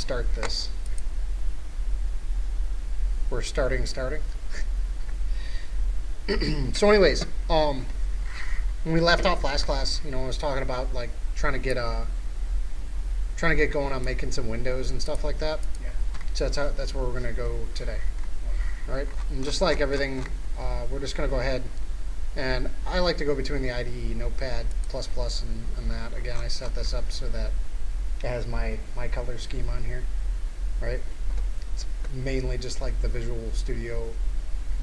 start this. We're starting. So anyways, when we left off last class, I was talking about like trying to get going on making some windows and stuff like that. Yeah. So that's where we're gonna go today. All right, and just like everything, we're just gonna go ahead, and I like to go between the IDE, Notepad++, and that. Again, I set this up so that it has my color scheme on here, right? It's mainly just like the Visual Studio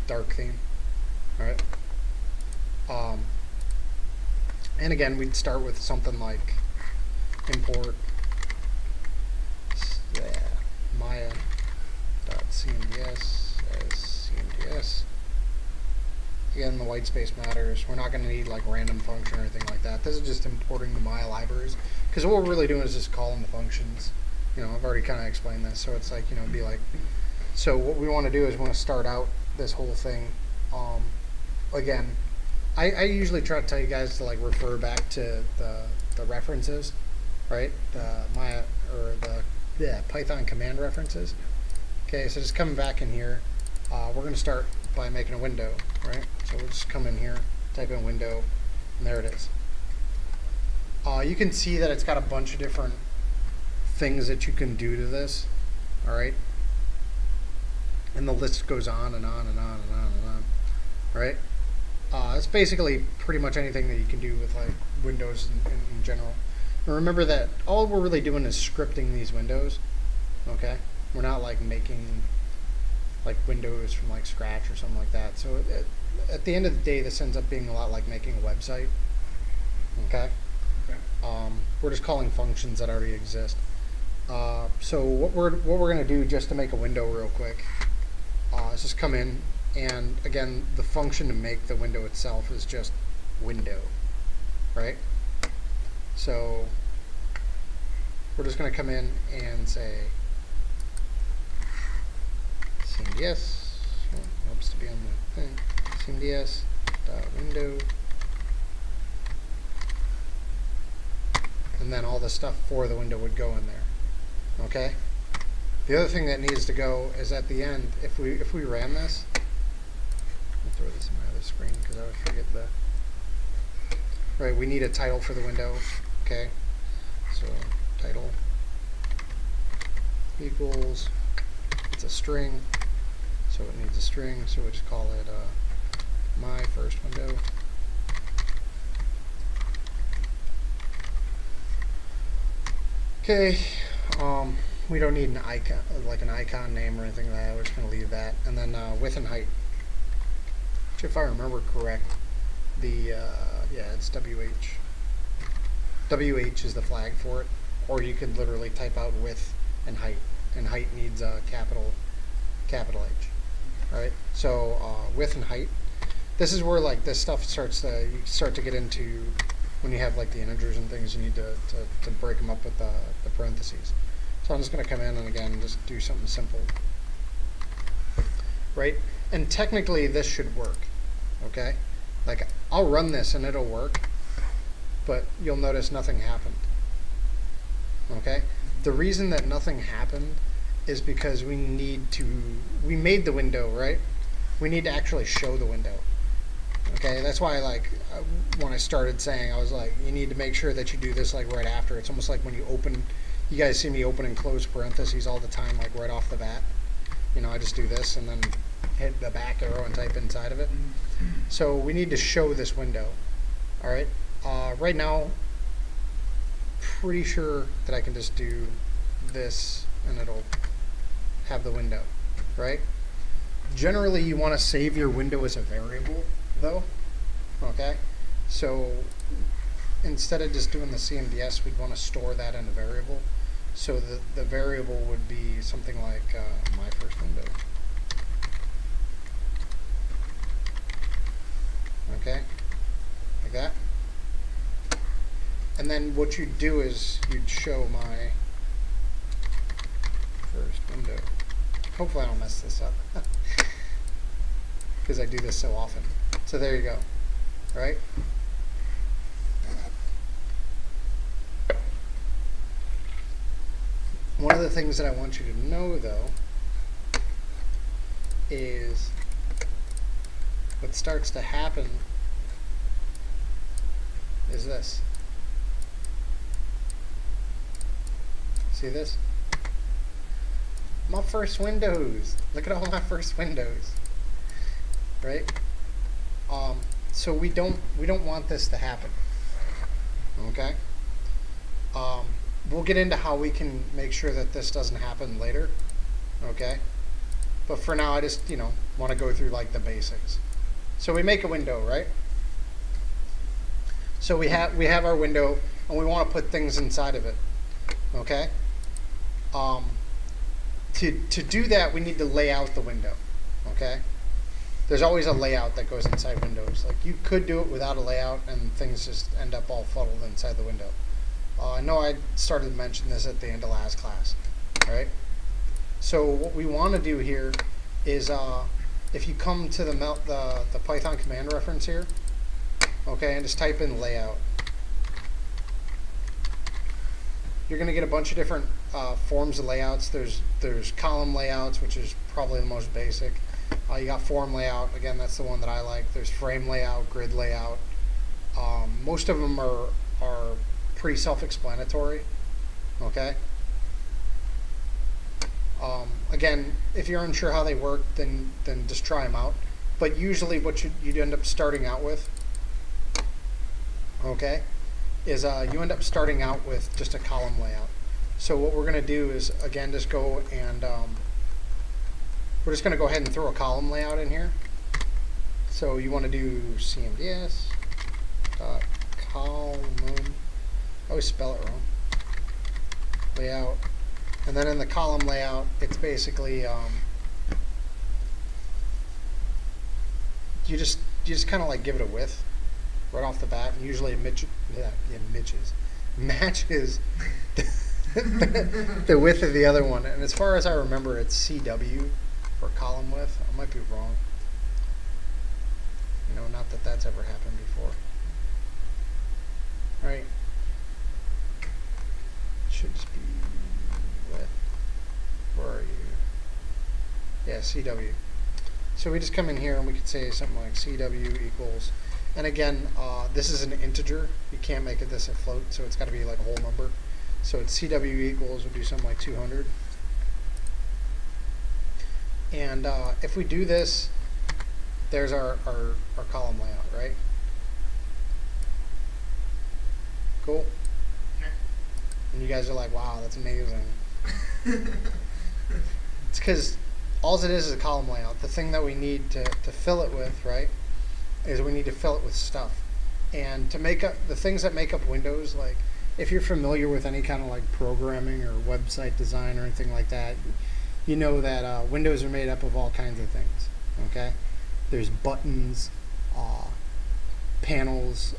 dark theme, all right? And again, we'd start with something like import Maya.cmds as CMDS. Again, the white space matters. We're not going to need like random function or anything like that. This is just importing the Maya libraries, because what we're really doing is just calling the functions. I've already kind of explained this, so it's like, be like, so what we want to do is we want to start out this whole thing. Again, I usually try to tell you guys to like refer back to the references, right? The Maya or the Python command references. Okay, so just coming back in here, we're going to start by making a window, right? So we'll just come in here, type in window, and there it is. You can see that it's got a bunch of different things that you can do to this, all right? And the list goes on and on and on and on and on, right? It's basically pretty much anything that you can do with like Windows in general. And remember that all we're really doing is scripting these windows, okay? We're not like making like windows from like scratch or something like that. So at the end of the day, this ends up being a lot like making a website, okay? We're just calling functions that already exist. So what we're going to do just to make a window real quick is just come in, and again, the function to make the window itself is just window, right? So we're just going to come in and say CMDS, helps to be on the thing, CMDS window, and then all the stuff for the window would go in there. Okay. The other thing that needs to go is at the end. If we ran this, I'll throw this in my other screen because I would forget the. Right, we need a title for the window. Okay, so title equals, it's a string, so it needs a string. So we'll just call it my first window. Okay, we don't need an icon, like an icon name or anything like that. We're just going to leave that. And then width and height, which if I remember correct, it's WH. WH is the flag for it, or you could literally type out width and height needs a capital H. All right, so width and height. This is where like this stuff starts to get into. When you have like the integers and things, you need to break them up with the parentheses. So I'm just going to come in and again just do something simple, right? And technically this should work, okay? Like I'll run this and it'll work, but you'll notice nothing happened, okay? The reason that nothing happened is because we made the window, right? We need to actually show the window. Okay, that's why when I started saying, I was like, you need to make sure that you do this like right after. It's almost like when you open, you guys see me open and close parentheses all the time, like right off the bat. I just do this and then hit the back arrow and type inside of it. So we need to show this window. All right, right now, pretty sure that I can just do this and it'll have the window, right? Generally, you want to save your window as a variable, though. Okay, so instead of just doing the CMDS, we'd want to store that in a variable. So the variable would be something like my first window. Okay, like that. And then what you'd do is you'd show my first window. Hopefully I don't mess this up because I do this so often. So there you go, right? One of the things that I want you to know, though, is what starts to happen is this. See this? My first windows. Look at all my first windows. Right? So we don't want this to happen. Okay? We'll get into how we can make sure that this doesn't happen later. Okay? But for now, I just, want to go through like the basics. So we make a window, right? So we have our window, and we want to put things inside of it. Okay? To do that, we need to lay out the window. Okay? There's always a layout that goes inside windows. Like, you could do it without a layout, and things just end up all fuddled inside the window. I know I started to mention this at the end of last class, right? So what we want to do here is, if you come to the Python command reference here, okay, and just type in layout, you're going to get a bunch of different forms of layouts. There's column layouts, which is probably the most basic. You got form layout. Again, that's the one that I like. There's frame layout, grid layout. Most of them are pretty self-explanatory. Okay. Again, if you're unsure how they work, then just try them out. But usually, what you'd end up starting out with, okay, is you end up starting out with just a column layout. So what we're going to do is, again, just go and we're just going to go ahead and throw a column layout in here. So you want to do cmds column. I always spell it wrong. Layout. And then in the column layout, it's basically you just kind of like give it a width right off the bat, and usually it matches the width of the other one. And as far as I remember, it's CW for column width. I might be wrong. Not that that's ever happened before. All right. Should just be width. Where are you? Yeah, CW. So we just come in here and we could say something like CW equals, and again, this is an integer. You can't make this a float, so it's got to be like a whole number. So it's CW equals, we'll do something like 200. And if we do this, there's our column layout, right? Cool. And you guys are like, wow, that's amazing. It's because all it is a column layout. The thing that we need to fill it with, right, is we need to fill it with stuff. And to make up the things that make up Windows, like if you're familiar with any kind of like programming or website design or anything like that, you know that Windows are made up of all kinds of things. Okay, there's buttons, panels,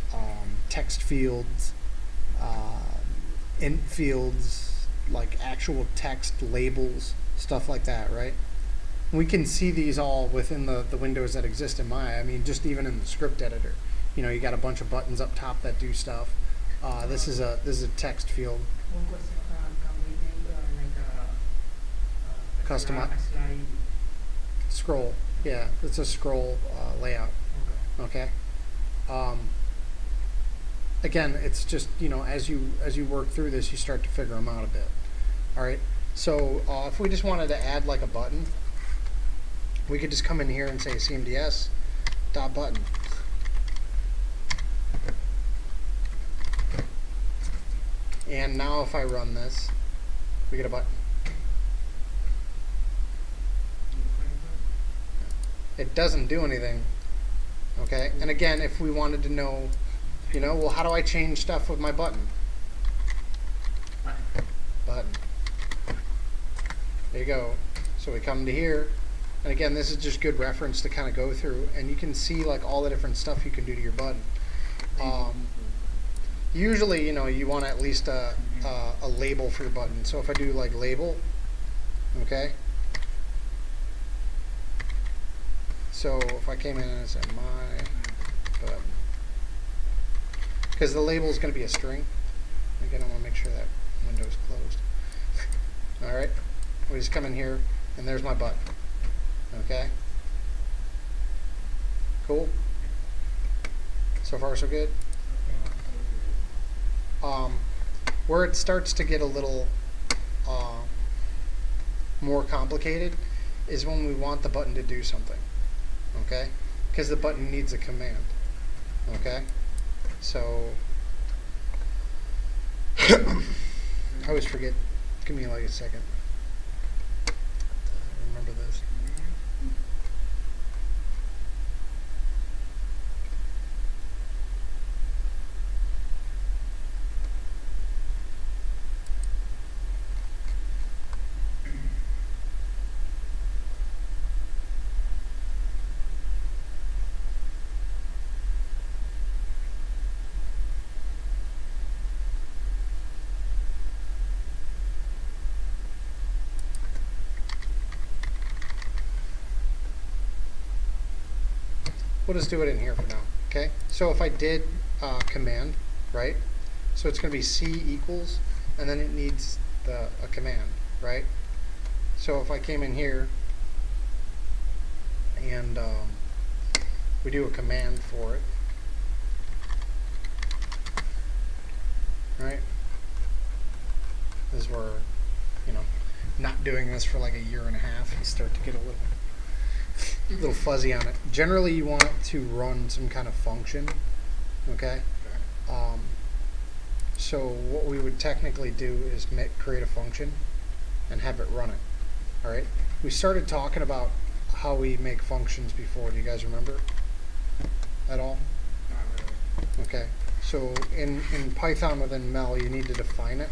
text fields, int fields, like actual text labels, stuff like that, right? We can see these all within the windows that exist in Maya. I mean, just even in the script editor, you got a bunch of buttons up top that do stuff. This is a text field. One question: can we make like a Custom slide? Scroll? Yeah, it's a scroll layout. Okay. Again, it's just as you work through this, you start to figure them out a bit. All right. So if we just wanted to add like a button, we could just come in here and say cmds dot button. And now if I run this, we get a button. It doesn't do anything. Okay. And again, if we wanted to know, well, how do I change stuff with my button? Button. There you go. So we come to here, and again, this is just good reference to kind of go through, and you can see like all the different stuff you can do to your button. Usually, you want at least a label for your button. So if I do like label, okay. So if I came in and said my button, because the label is going to be a string. Again, I want to make sure that window's closed. All right, we just come in here, and there's my button. Okay. Cool. So far, so good. Where it starts to get a little more complicated is when we want the button to do something. Okay, because the button needs a command. Okay, so I always forget. Give me like a second. Remember this. We'll just do it in here for now. Okay. So if I did command, right? So it's going to be C equals, and then it needs a command, right? So if I came in here and we do a command for it, right? This is where, not doing this for like a year and a half, you start to get a little fuzzy on it. Generally, you want it to run some kind of function, okay? So what we would technically do is create a function and have it run it, all right? We started talking about how we make functions before. Do you guys remember at all? Not really. Okay, so in Python within Mel, you need to define it,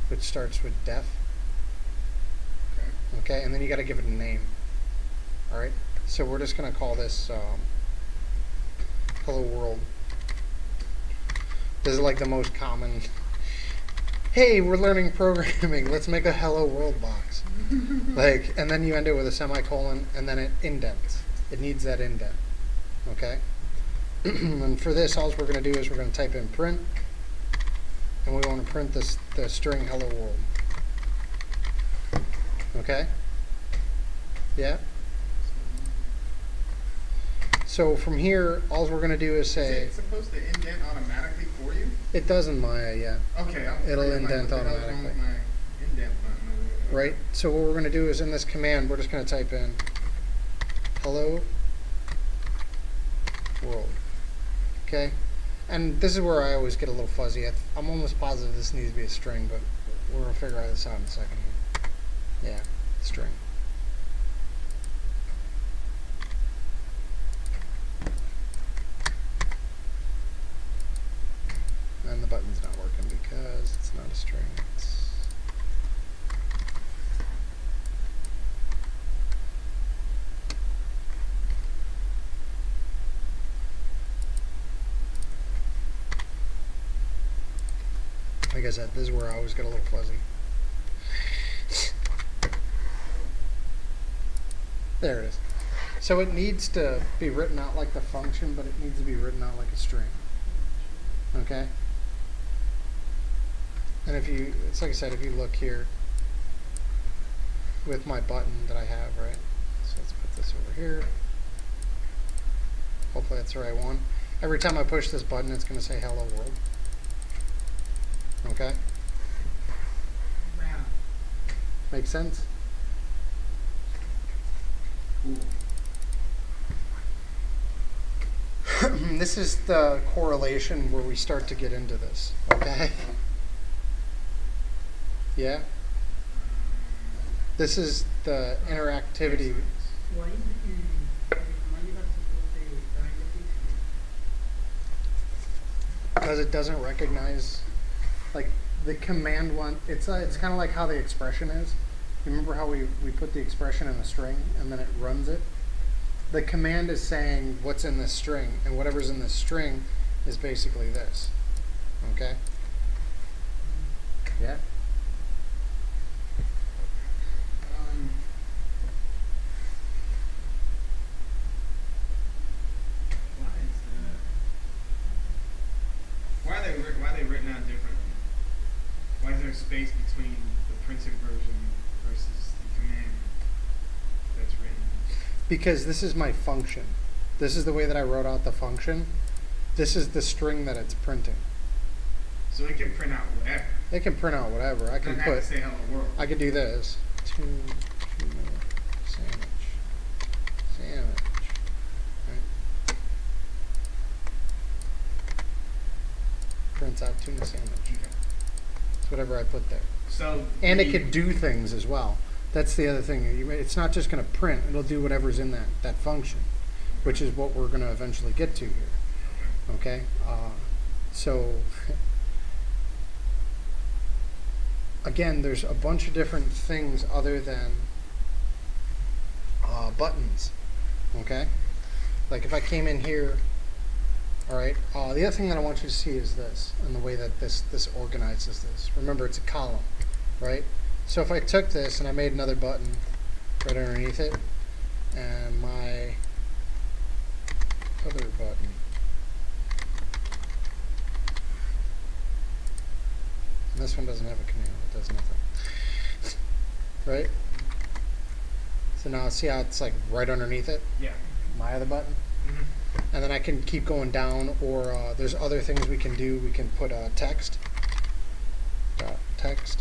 which starts with def, Okay. okay? And then you got to give it a name, all right? So we're just going to call this hello world. This is like the most common, hey, we're learning programming, let's make a hello world box. Like, and then you end it with a semicolon, and then it indents. It needs that indent, okay? And for this, all we're going to do is we're going to type in print, and we want to print the string hello world. Okay? Yeah? So from here, all we're going to do is Is say, it supposed to indent automatically for you? it does in Maya, yeah. Okay. It'll I'm indent what the hell's wrong automatically. with my indent button over there? Right? So what we're going to do is in this command, we're just going to type in hello world. Okay? And this is where I always get a little fuzzy. I'm almost positive this needs to be a string, but we're going to figure this out in a second. Yeah, string. And the button's not working because it's not a string. Like I said, this is where I always get a little fuzzy. There it is. So it needs to be written out like the function, but it needs to be written out like a string. Okay? And it's like I said, if you look here with my button that I have, right? So let's put this over here. Hopefully that's the right one. Every time I push this button, it's going to say hello world. Okay? Yeah. Make sense? Cool. This is the correlation where we start to get into this. Okay? Yeah? This is the interactivity. Why is the command you have to put the parentheses? Because it doesn't recognize, like, the command one, it's kind of like how the expression is. You remember how we put the expression in a string and then it runs it? The command is saying what's in this string, and whatever's in this string is basically this. Okay? Yeah? Why is that? Why are they written out differently? Why is there space between the printed version because this is my function. This is the way that I wrote out the function. This is the string that it's printing. So it can print out whatever. It can print out whatever. I can Doesn't have put, to say hello world. I could do this. Tuna sandwich. Sandwich. Right. Prints out tuna sandwich. Okay. It's whatever I put there. So And it you- could do things as well. That's the other thing. It's not just going to print. It'll do whatever's in that function, which is what we're going to eventually get to here. Okay? So, again, there's a bunch of different things other than buttons. Okay? Like if I came in here, all right, the other thing that I want you to see is this, and the way that this organizes this. Remember, it's a column, right? So if I took this and I made another button right underneath it, and my other button, and this one doesn't have a command, it does nothing, right? So now see how it's like right underneath it, Yeah. my other button? Mm-hmm. And then I can keep going down, or there's other things we can do. We can put text, dot text.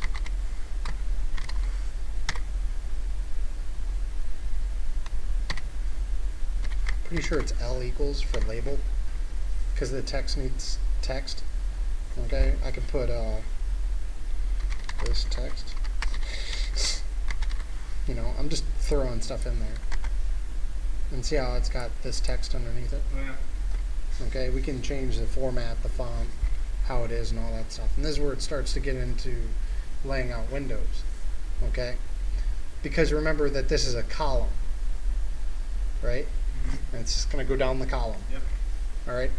Pretty sure it's L equals for label, because the text needs text. Okay, I can put this text. You know, I'm just throwing stuff in there. And see how it's got this text underneath it? Yeah. Okay, we can change the format, the font, how it is, and all that stuff. And this is where it starts to get into laying out windows. Okay? Because remember that this is a column, right? Mm-hmm. And it's just going to go down the column. Yep. All right?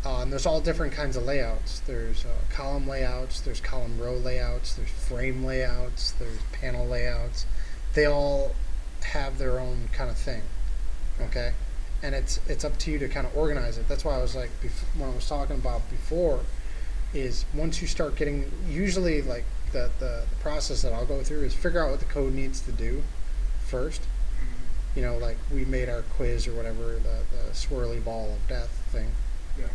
And there's all different kinds of layouts. There's column layouts, there's column row layouts, there's frame layouts, there's panel layouts. They all have their own kind of thing. Okay, and it's up to you to kind of organize it. That's why I was like, when I was talking about before, is once you start getting, usually like the process that I'll go through is figure out what the code needs to do first. Mm-hmm. You know, like we made our quiz or whatever, the swirly ball of death thing. Yeah.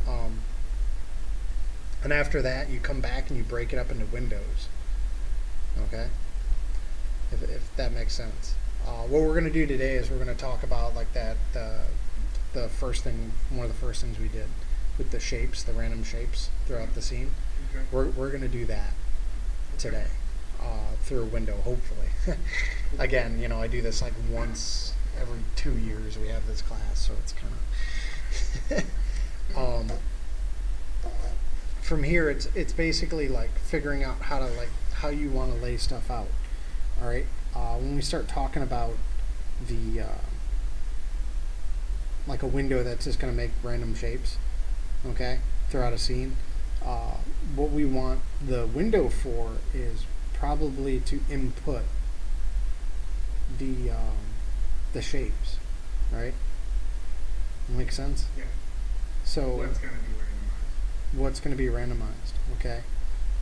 And after that, you come back and you break it up into windows. Okay, if that makes sense. What we're going to do today is we're going to talk about like that the first thing, one of the first things we did with the shapes, the random shapes throughout the scene. Okay. We're going to do that today through a window, hopefully. Again, you know, I do this like once every 2 years. We have this class, so it's kind of from here. It's basically like figuring out how you want to lay stuff out. All right. When we start talking about the like a window that's just going to make random shapes, okay, throughout a scene, what we want the window for is probably to input the shapes, right? Make sense? Yeah. So What's gonna be randomized? what's going to be randomized, okay?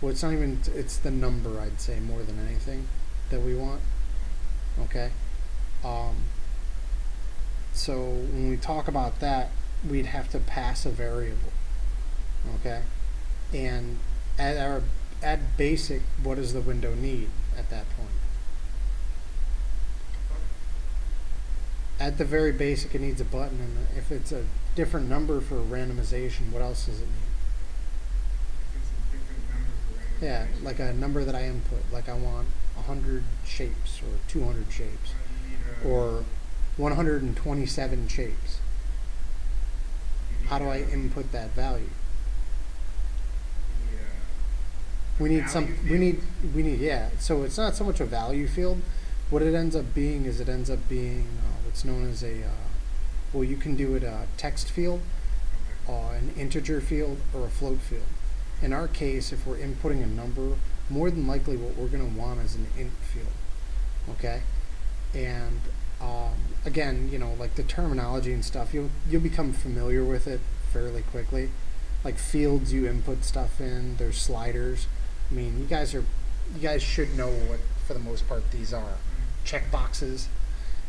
Well, it's not even, it's the number, I'd say, more than anything that we want, okay? So when we talk about that, we'd have to pass a variable, okay? And at basic, what does the window need at that point? At the very basic, it needs a button, and if it's a different number for randomization, what else does it need? It's a different number for Yeah, randomization. like a number that I input, like I want 100 shapes or 200 shapes You need a- or 127 shapes. you need How do I a- input that value? you need a We need value some. field? We need. Yeah. So it's not so much a value field. What it ends up being is what's known as a. Well, you can do it a text field, Okay. an integer field, or a float field. In our case, if we're inputting a number, more than likely what we're going to want is an int field. Okay, and again, you know, like the terminology and stuff, you'll become familiar with it fairly quickly. Like fields, you input stuff in. There's sliders. I mean, you guys should know what, for the most part, these are. Check boxes.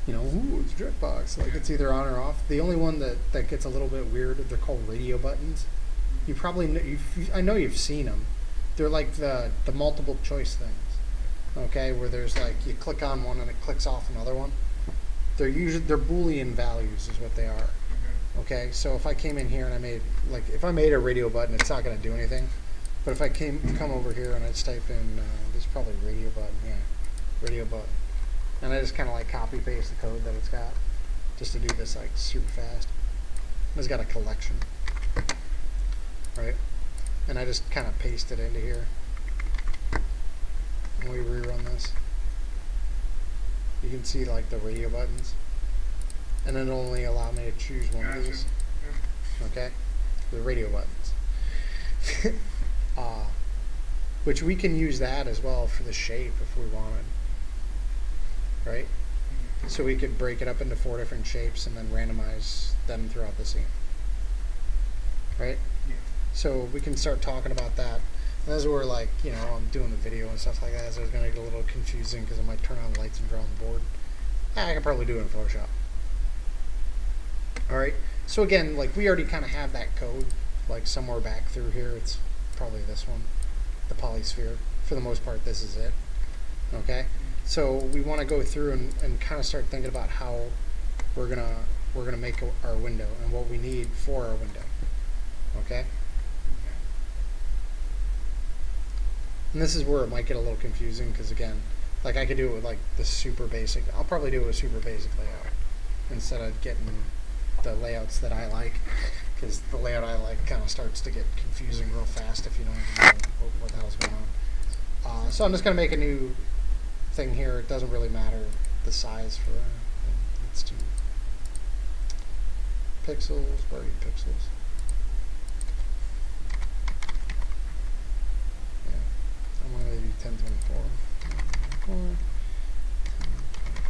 ooh, it's a Driftbox. Like it's either on or off. The only one that gets a little bit weird, they're called radio buttons. You probably I know you've seen them. They're like the multiple choice things. Okay, where there's like you click on one and it clicks off another one. They're Boolean values is what they are. Okay. Okay, so if I came in here and I made if I made a radio button, it's not going to do anything. But if I come over here and I just type in this is probably radio button, yeah, radio button, and I just kind of like copy paste the code that it's got, just to do this like super fast. It's got a collection, right? And I just kind of paste it into here. And we rerun this. You can see like the radio buttons, and it'll only allow me to choose one of Gotcha. these. Yeah. Okay, the radio buttons. Which we can use that as well for the shape if we wanted, right? So we could break it up into 4 different shapes and then randomize them throughout the scene, right? Yeah. So we can start talking about that. And as we're like, I'm doing the video and stuff like that, so it's going to get a little confusing because I might turn on lights and draw on the board. I could probably do it in Photoshop. All right. So again, we already kind of have that code, somewhere back through here. It's probably this one, the polysphere. For the most part, this is it. Okay. So we want to go through and kind of start thinking about how we're gonna make our window and what we need for our window. Okay. And this is where it might get a little confusing because again, I could do it with the super basic. I'll probably do it with super basic layout instead of getting the layouts that I like, because the layout I like kind of starts to get confusing real fast if you don't even know what the hell's going on. So I'm just going to make a new thing here. It doesn't really matter the size for let's do pixels. Where are you pixels? Yeah, I'm going to do 1024.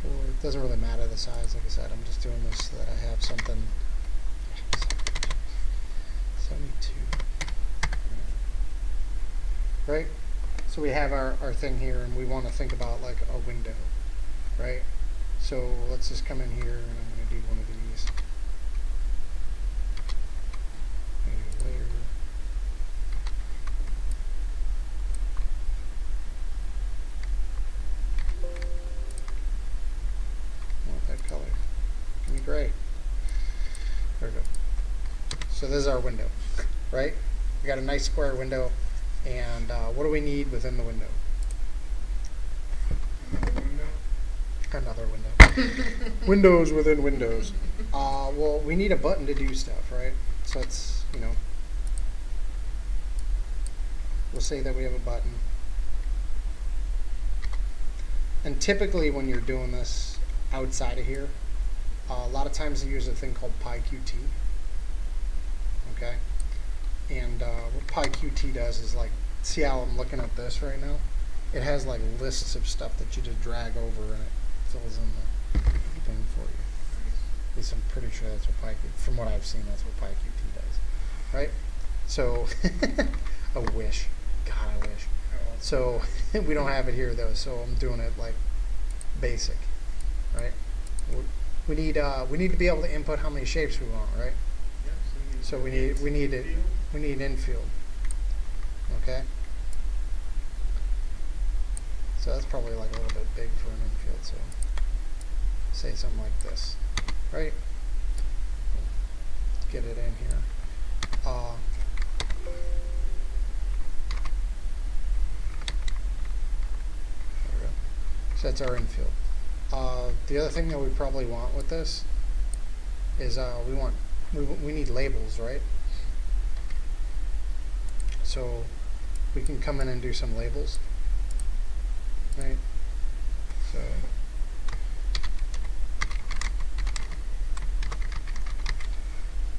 It doesn't really matter the size, like I said. I'm just doing this so that I have something. 72. Right? So we have our thing here, and we want to think about a window, right? So let's just come in here, and I'm going to do one of these. A layer. I want that color. Give me gray. There we go. So this is our window, right? We got a nice square window, and what do we need within the window? Another window. Another window. Windows within windows. Well, we need a button to do stuff, right? So it's, we'll say that we have a button. And typically when you're doing this outside of here, a lot of times they use a thing called PyQt. Okay? And what PyQt does is see how I'm looking at this right now? It has lists of stuff that you just drag over and it fills in the thing for you. At least I'm pretty sure that's what PyQt, from what I've seen, that's what PyQt does. Right? So, I wish. God, I wish. So, we don't have it here though, so I'm doing it basic. Right? We need to be able to input how many shapes we want, right? Yep, So we need infield. Okay? So that's probably a little bit big for an infield, so say something like this. Right? Get it in here. There we go. So that's our infield. The other thing that we probably want with this is we need labels, right? So we can come in and do some labels, right? So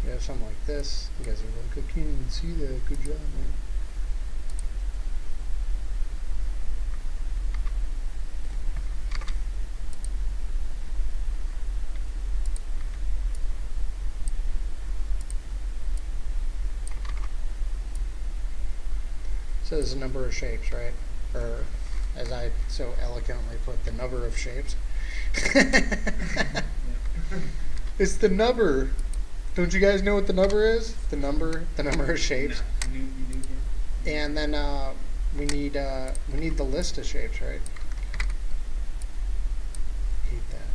we have something like this. You guys are really good. Can't even see that. Good job, man. So there's a number of shapes, right? Or as I so eloquently put, the number of shapes. Yeah. It's the number. Don't you guys know what the number is? The number of shapes. No, you knew that? And then we need the list of shapes, right? Hate that.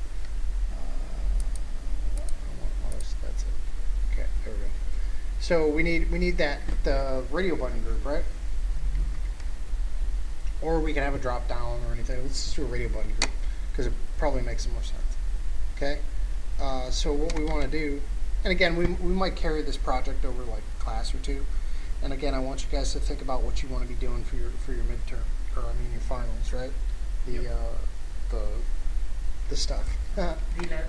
I want all this. That's it. Okay, there we go. So we need that the radio button group, right? Or we can have a drop down or anything. Let's just do a radio button group because it probably makes some more sense. Okay. So what we want to do, and again, we might carry this project over like a class or two. And again, I want you guys to think about what you want to be doing for your midterm, or I mean your finals, right? The Yep. the stuff. The layout is gonna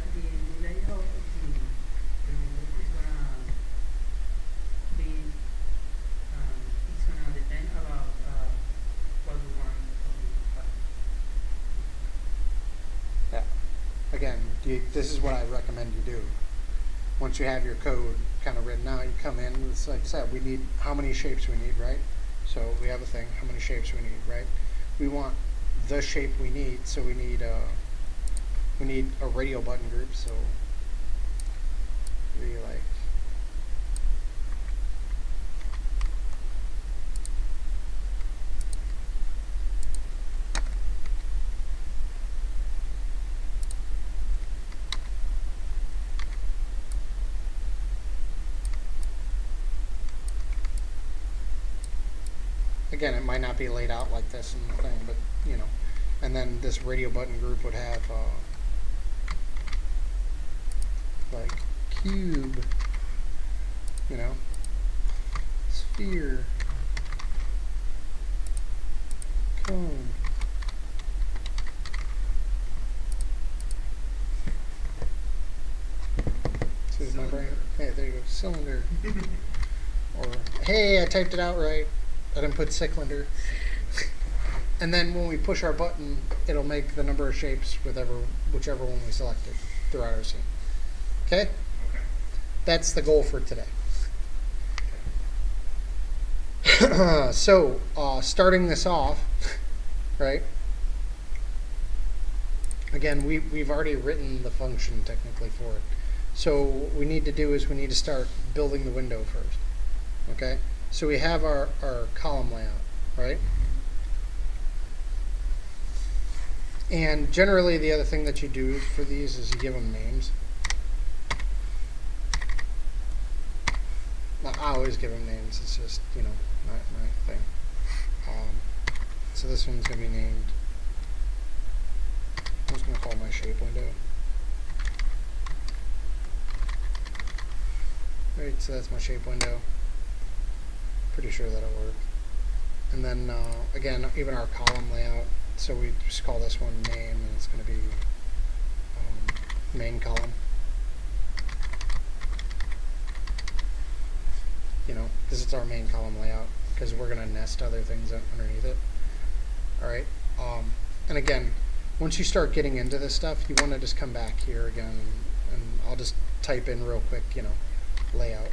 be it's gonna depend about what we want from the Yeah. Again, this is what I recommend you do. Once you have your code kind of written out, you come in. It's like I said, we need how many shapes we need, right? So we have a thing. How many shapes we need, right? We want the shape we need. So we need a radio button group. So we like. Again, it might not be laid out like this in the thing, but you know, and then this radio button group would have like cube, you know, sphere, cone. See my brain? Hey, there you go, cylinder. Or hey, I typed it out right. I didn't put cylinder. And then when we push our button, it'll make the number of shapes whichever one we selected throughout our scene. Okay? Okay. That's the goal for today. So, starting this off, right? Again, we've already written the function technically for it. So what we need to do is we need to start building the window first. Okay? So we have our column layout, right? And generally the other thing that you do for these is you give them names. Now, I always give them names. It's just, you know, my thing. So this one's going to be named, I'm just going to call it my shape window. Right, so that's my shape window. Pretty sure that'll work. And then again, even our column layout, so we just call this one name, and it's going to be main column. You know, this is our main column layout because we're going to nest other things underneath it. All right. And again, once you start getting into this stuff, you want to just come back here again, and I'll just type in real quick, you know, layout.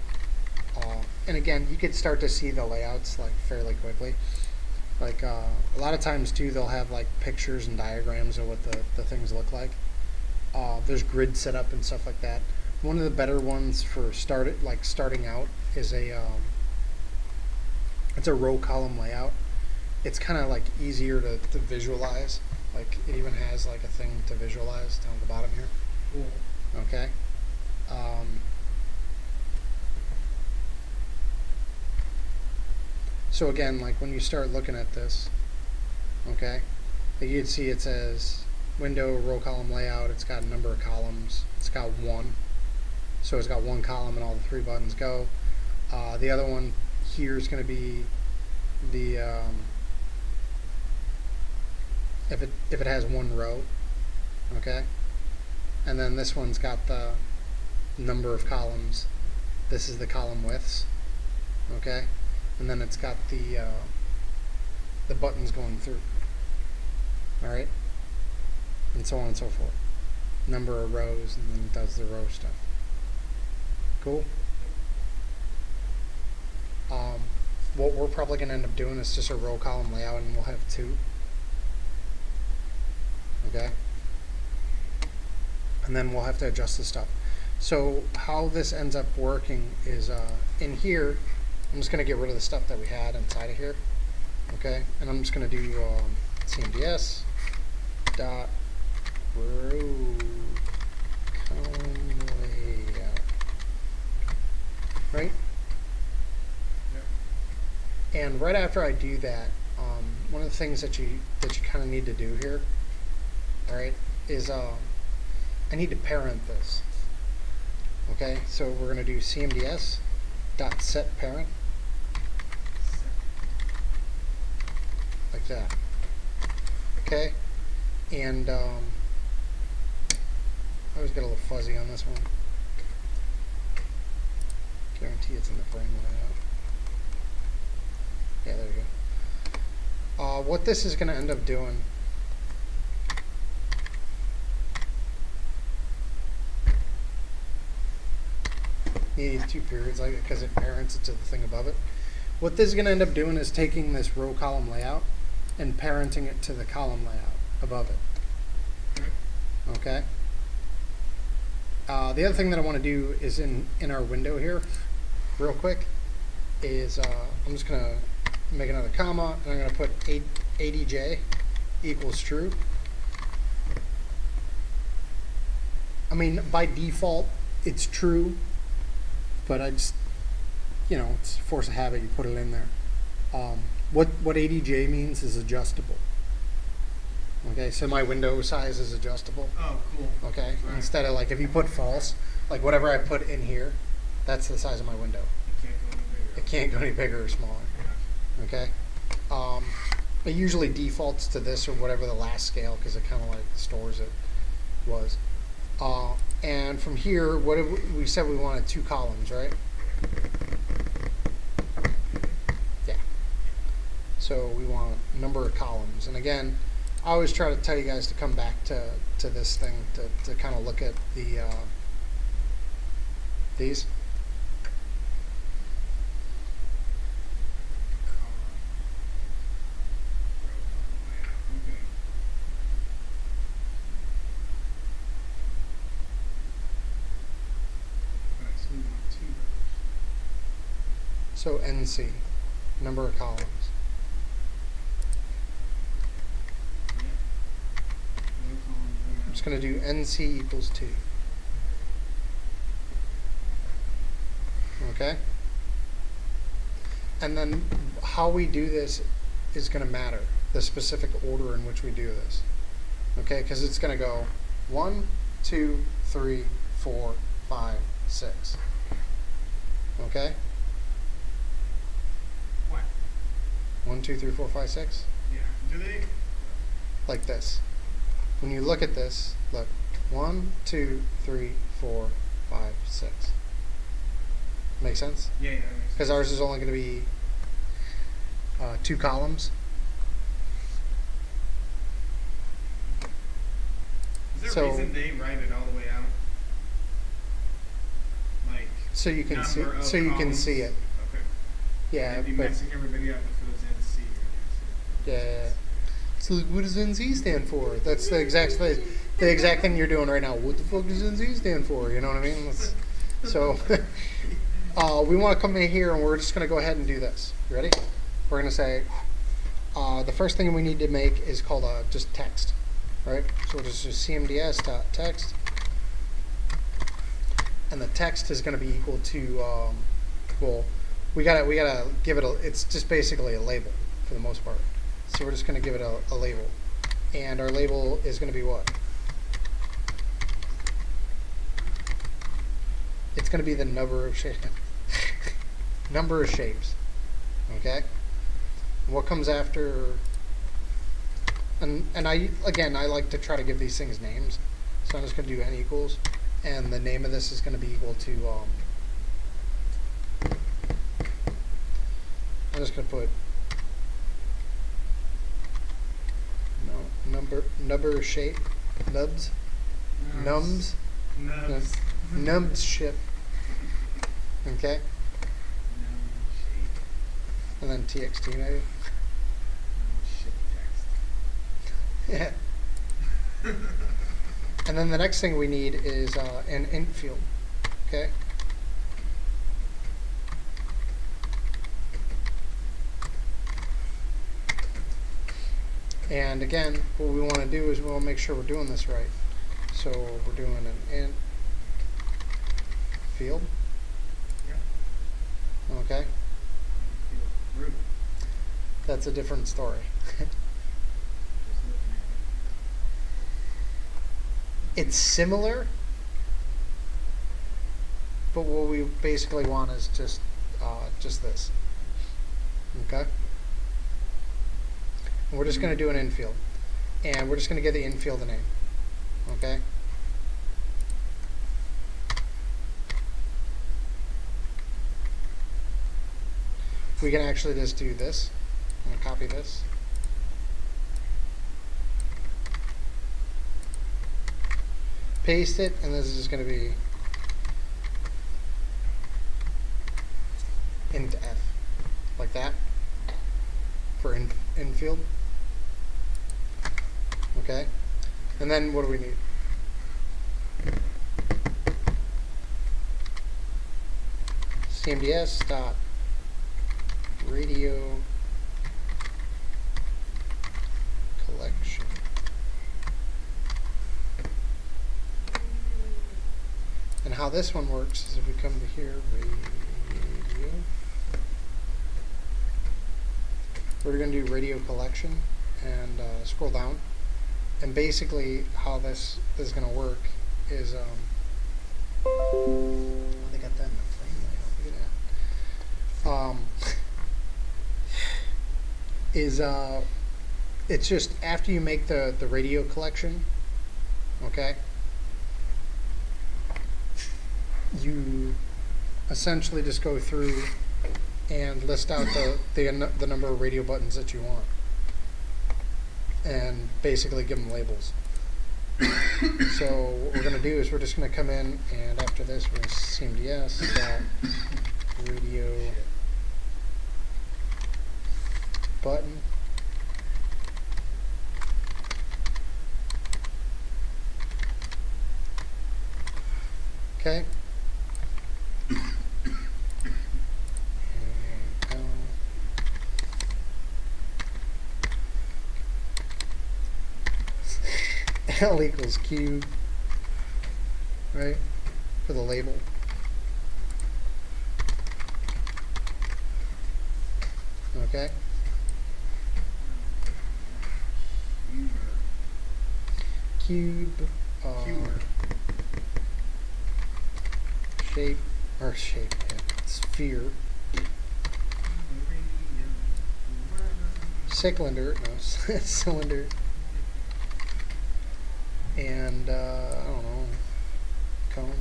And again, you could start to see the layouts like fairly quickly. Like a lot of times too, they'll have like pictures and diagrams of what the things look like. There's grid setup and stuff like that. One of the better ones for starting out is it's a row column layout. It's kind of like easier to visualize. Like it even has like a thing to visualize down at the bottom here. Cool. Okay. So again, like when you start looking at this, okay, like you'd see it says window row column layout. It's got a number of columns. It's got one, so it's got one column and all the three buttons go. The other one here is going to be the if it has one row, okay, and then this one's got the number of columns. This is the column widths, okay. And then it's got the buttons going through. All right, and so on and so forth. Number of rows, and then it does the row stuff. Cool. What we're probably going to end up doing is just a row column layout, and we'll have two. Okay. and then we'll have to adjust the stuff. So how this ends up working is in here, I'm just going to get rid of the stuff that we had inside of here. Okay, and I'm just going to do CMDS dot row column layout. Right? And right after I do that, one of the things that you kind of need to do here, all right, is I need to parent this. Okay, so we're going to do CMDS dot set parent like that. Okay, and I always get a little fuzzy on this one. Guarantee it's in the frame layout. Yeah, there you go. What this is going to end up doing need two periods like because it parents it to the thing above it. What this is going to end up doing is taking this row column layout and parenting it to the column layout above it. Okay. The other thing that I want to do is in our window here, real quick, is I'm just going to make another comma and I'm going to put ADJ equals true. I mean, by default, it's true, but I just, you know, it's force of habit, you put it in there. What ADJ means is adjustable. Okay, so my window size is adjustable. Oh, cool. Okay, Right. instead of like if you put false, like whatever I put in here, that's the size of my window. You can't go any bigger. It can't go any bigger or smaller. Gotcha. Okay, it usually defaults to this or whatever the last scale because it kind of like stores it was. And from here, what did we said we wanted 2 columns, right? Yeah. So we want number of columns, and again, I always try to tell you guys to come back to this thing to kind of look at the these. Okay. Alright, so we want 2 rows. So NC, number of columns. Yeah. Row column layout. I'm just going to do NC equals 2. Okay? And then how we do this is going to matter, the specific order in which we do this. Okay? Because it's going to go 1, 2, 3, 4, 5, 6. Okay? What? 1, 2, 3, 4, 5, 6? Yeah. Do they? Like this. When you look at this, look. 1, 2, 3, 4, 5, 6. Make sense? Yeah, that makes sense. Because ours is only going to be 2 columns. Is there so- a reason they write it all the way out? Like So you can see. number of So you can columns? see it. Okay. Yeah, They'd be but messing everybody up if it was NC or yeah. So like, what does NZ stand for? That's the exact thing you're doing right now. What the fuck does NZ stand for? You know what I mean? So we want to come in here and we're just going to go ahead and do this. You ready? We're going to say the first thing we need to make is called just text, right? So we'll just do cmds.text, and the text is going to be equal to well, we gotta give it it's just basically a label for the most part. So we're just going to give it a label, and our label is going to be what? It's going to be the number of shapes. Number of shapes. Okay. What comes after? And I like to try to give these things names. So I'm just going to do n equals, and the name of this is going to be equal to. I'm just going to put number shape nubs nums Nubs. nubs ship. Okay. Num shape. And then txt maybe. Num ship text. Yeah. And then the next thing we need is an int field. Okay. And again, what we want to do is we want to make sure we're doing this right. So we're doing an int field. Yep. Okay. Feel root. That's a different story. Just looking at It's similar, but what we basically want is just this. Okay. And we're just going to do an infield, and we're just going to give the infield a name. Okay. We can actually just do this. I'm going to copy this. Paste it, and this is going to be int f, like that, for infield. Okay, and then what do we need? CMDS dot radio collection. And how this one works is if we come to here, radio, we're going to do radio collection and scroll down. And basically how this is going to work is, oh, they got that in the frame layout, look at that. It's just after you make the radio collection, okay, you essentially just go through and list out the number of radio buttons that you want, and basically give them labels. So what we're going to do is we're just going to come in, and after this we're going to CMDS dot radio button. Okay. L equals Q, right, for the label. Okay. Cube, shape, yeah, sphere, cylinder, no, cylinder, and I don't know, cone.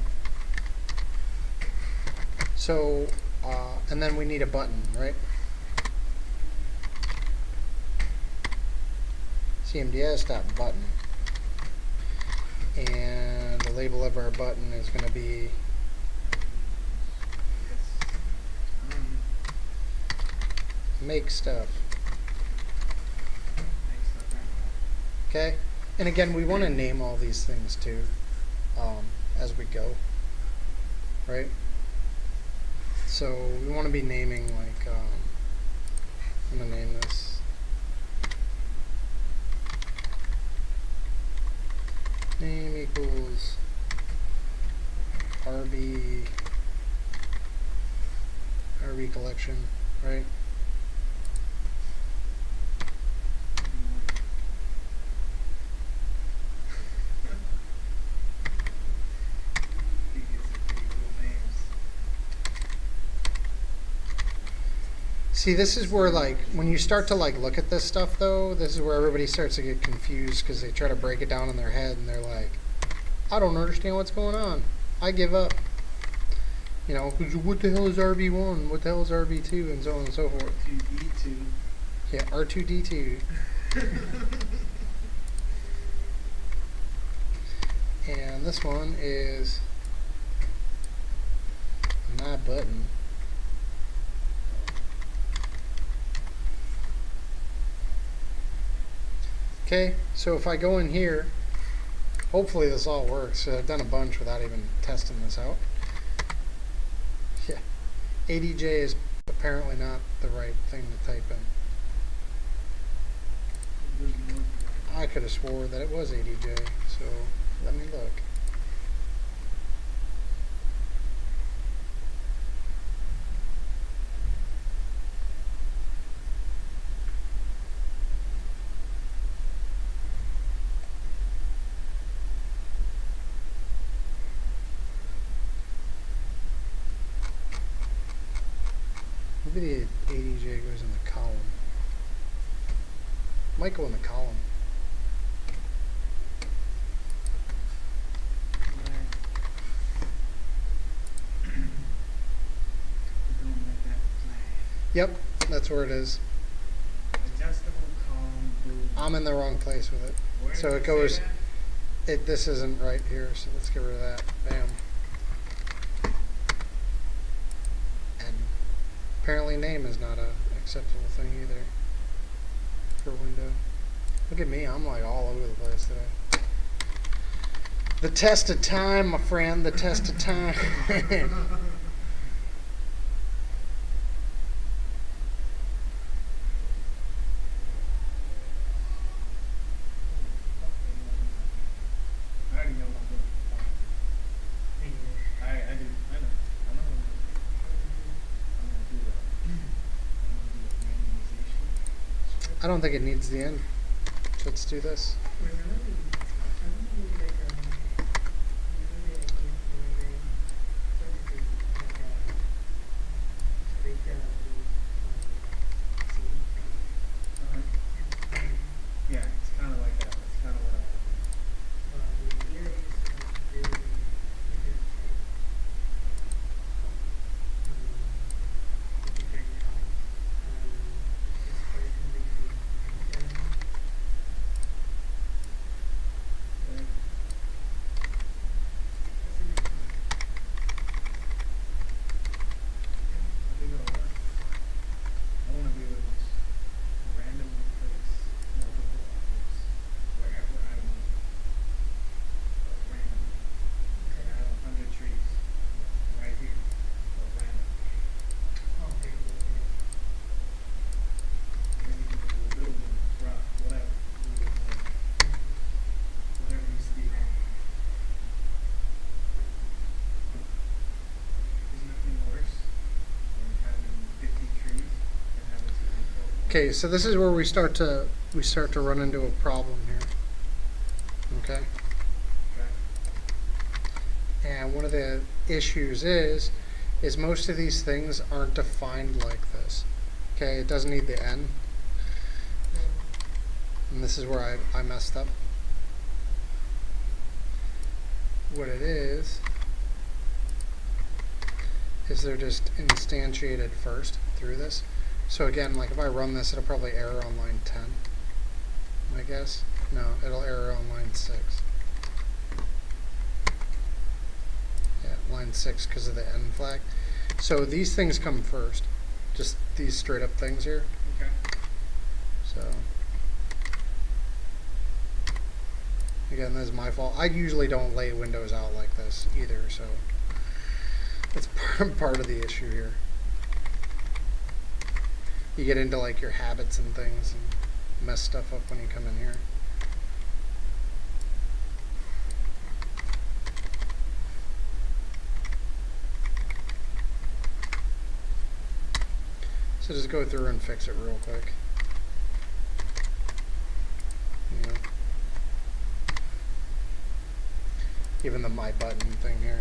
So, and then we need a button, right? CMDS dot button, and the label of our button is going to be make stuff. Okay, and again, we want to name all these things too, as we go, right? So we want to be naming, like, I'm gonna name this name equals RB collection, right? See, this is where, like, when you start to, like, look at this stuff, though, this is where everybody starts to get confused because they try to break it down in their head and they're like, I don't understand what's going on. I give up. You know, what the hell is RB1? What the hell is RB2? And so on and so forth. R2D2. Yeah, R2D2. And this one is my button. Okay, so if I go in here Hopefully this all works. I've done a bunch without even testing this out. Yeah. ADJ is apparently not the right thing to type in. I could have swore that it was ADJ, so let me look. Maybe the ADJ goes in the column. Might go in the column. Yep, that's where it is. Adjustable column boom. I'm in the wrong place with it. Where So does it say goes. that? This isn't right here, so let's get rid of that. Bam. And apparently name is not a acceptable thing either for window. Look at me, I'm like all over the place today. The test of time, my friend, the test of time. I already know what I'm doing. I do. I know. I know what I'm gonna do. I'm gonna do a randomization. I don't think it needs the end. So let's do this. Yeah, it's kind of like that. It's kind of what I. I think it'll work. I want to be able to just randomly place multiple objects wherever I want. But randomly. So I have 100 trees right here. But random. Then you can do a building, rock, whatever. Do it whatever needs to be done. There's nothing worse than having 50 trees and having to import one. Okay, so this is where we start to run into a problem here. Okay? Okay. And one of the issues is most of these things aren't defined like this. Okay, it doesn't need the N. And this is where I messed up. What it is they're just instantiated first through this. So again, like if I run this, it'll probably error on line 10, I guess. No, it'll error on line 6. Yeah, line 6 because of the N flag. So these things come first. Just these straight up things here. Okay. So again, this is my fault. I usually don't lay windows out like this either, so that's part of the issue here. You get into like your habits and things and mess stuff up when you come in here. So just go through and fix it real quick. You know. Even the my button thing here.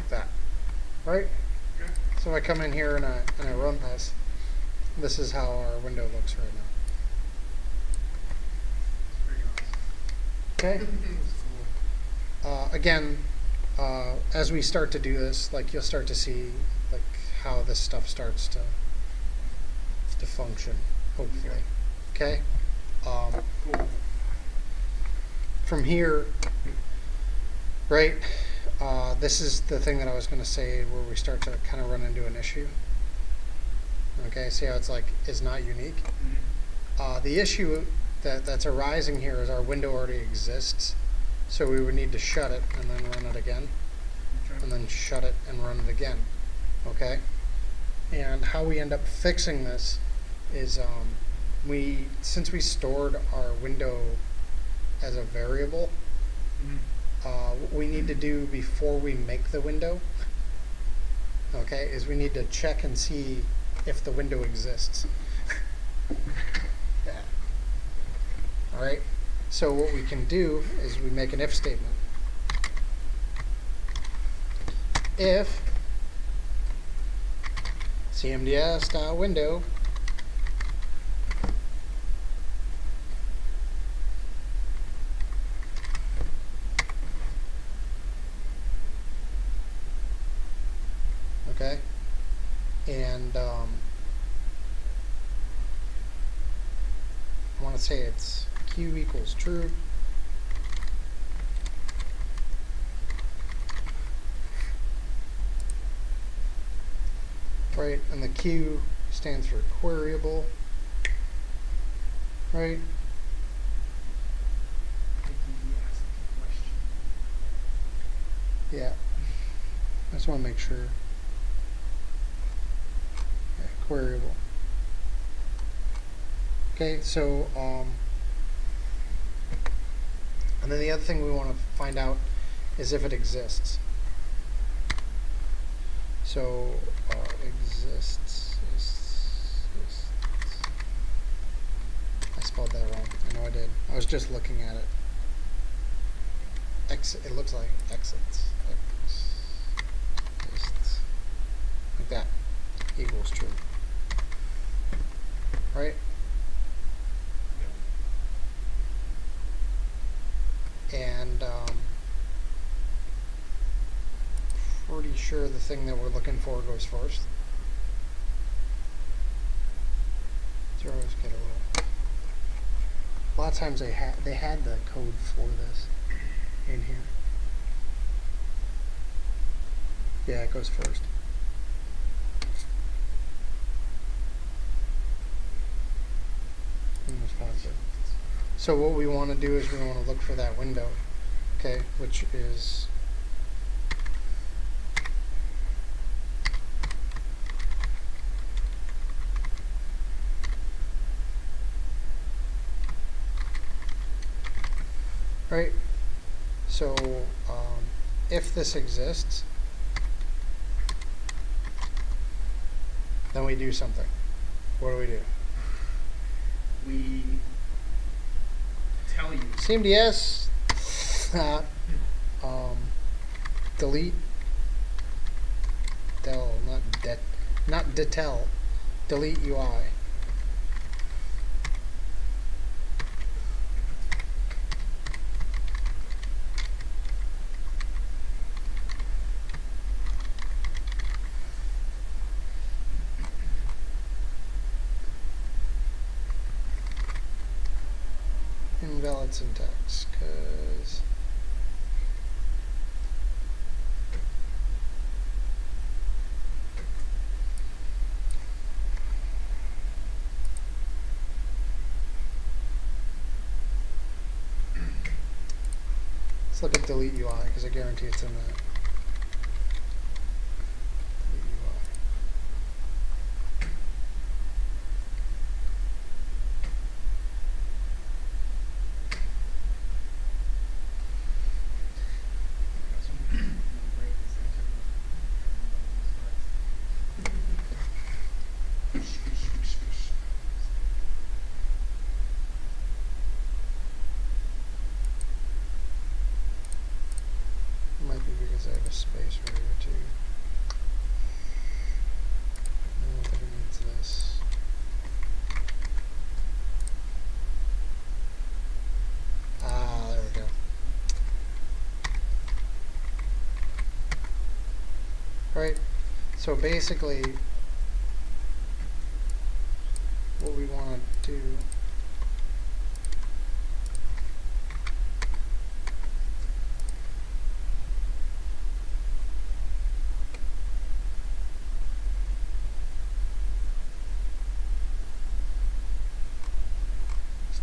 That. Right? Okay. So if I come in here and I run this is how our window looks right now. Pretty awesome. Okay? Again, as we start to do this, like you'll start to see like how this stuff starts to function, hopefully. Okay? Cool. From here, right, this is the thing that I was going to say where we start to kind of run into an issue. Okay, see how it's like is not unique? Mm-hmm. The issue that's arising here is our window already exists, so we would need to shut it and then run it again, Okay. and then shut it and run it again. Okay? And how we end up fixing this is since we stored our window as a variable, Mm-hmm. what we need to do before we make the window, okay, is we need to check and see if the window exists. Yeah. All right. So what we can do is we make an if statement. If cmds.window okay, and I want to say it's q equals true. Right, and the Q stands for queryable, right? It can be asked a question. Yeah. I just want to make sure. Yeah, queryable. Okay, so and then the other thing we want to find out is if it exists. So exists. I spelled that wrong. I know I did. I was just looking at it. It looks like exits. Exists. Like that. Equals true. Right? And pretty sure the thing that we're looking for goes first. So always get a lot of times they had the code for this in here. Yeah, it goes first. So what we want to do is we want to look for that window, okay, which is right. So if this exists, then we do something. What do? We tell you. CMDS delete del not detel delete UI. Invalid syntax, because let's look at delete UI because I guarantee it's in that. Delete UI. Break this It might be because I have a space right here too. I don't think it needs this. Ah, there we go. Alright, so basically what we want to do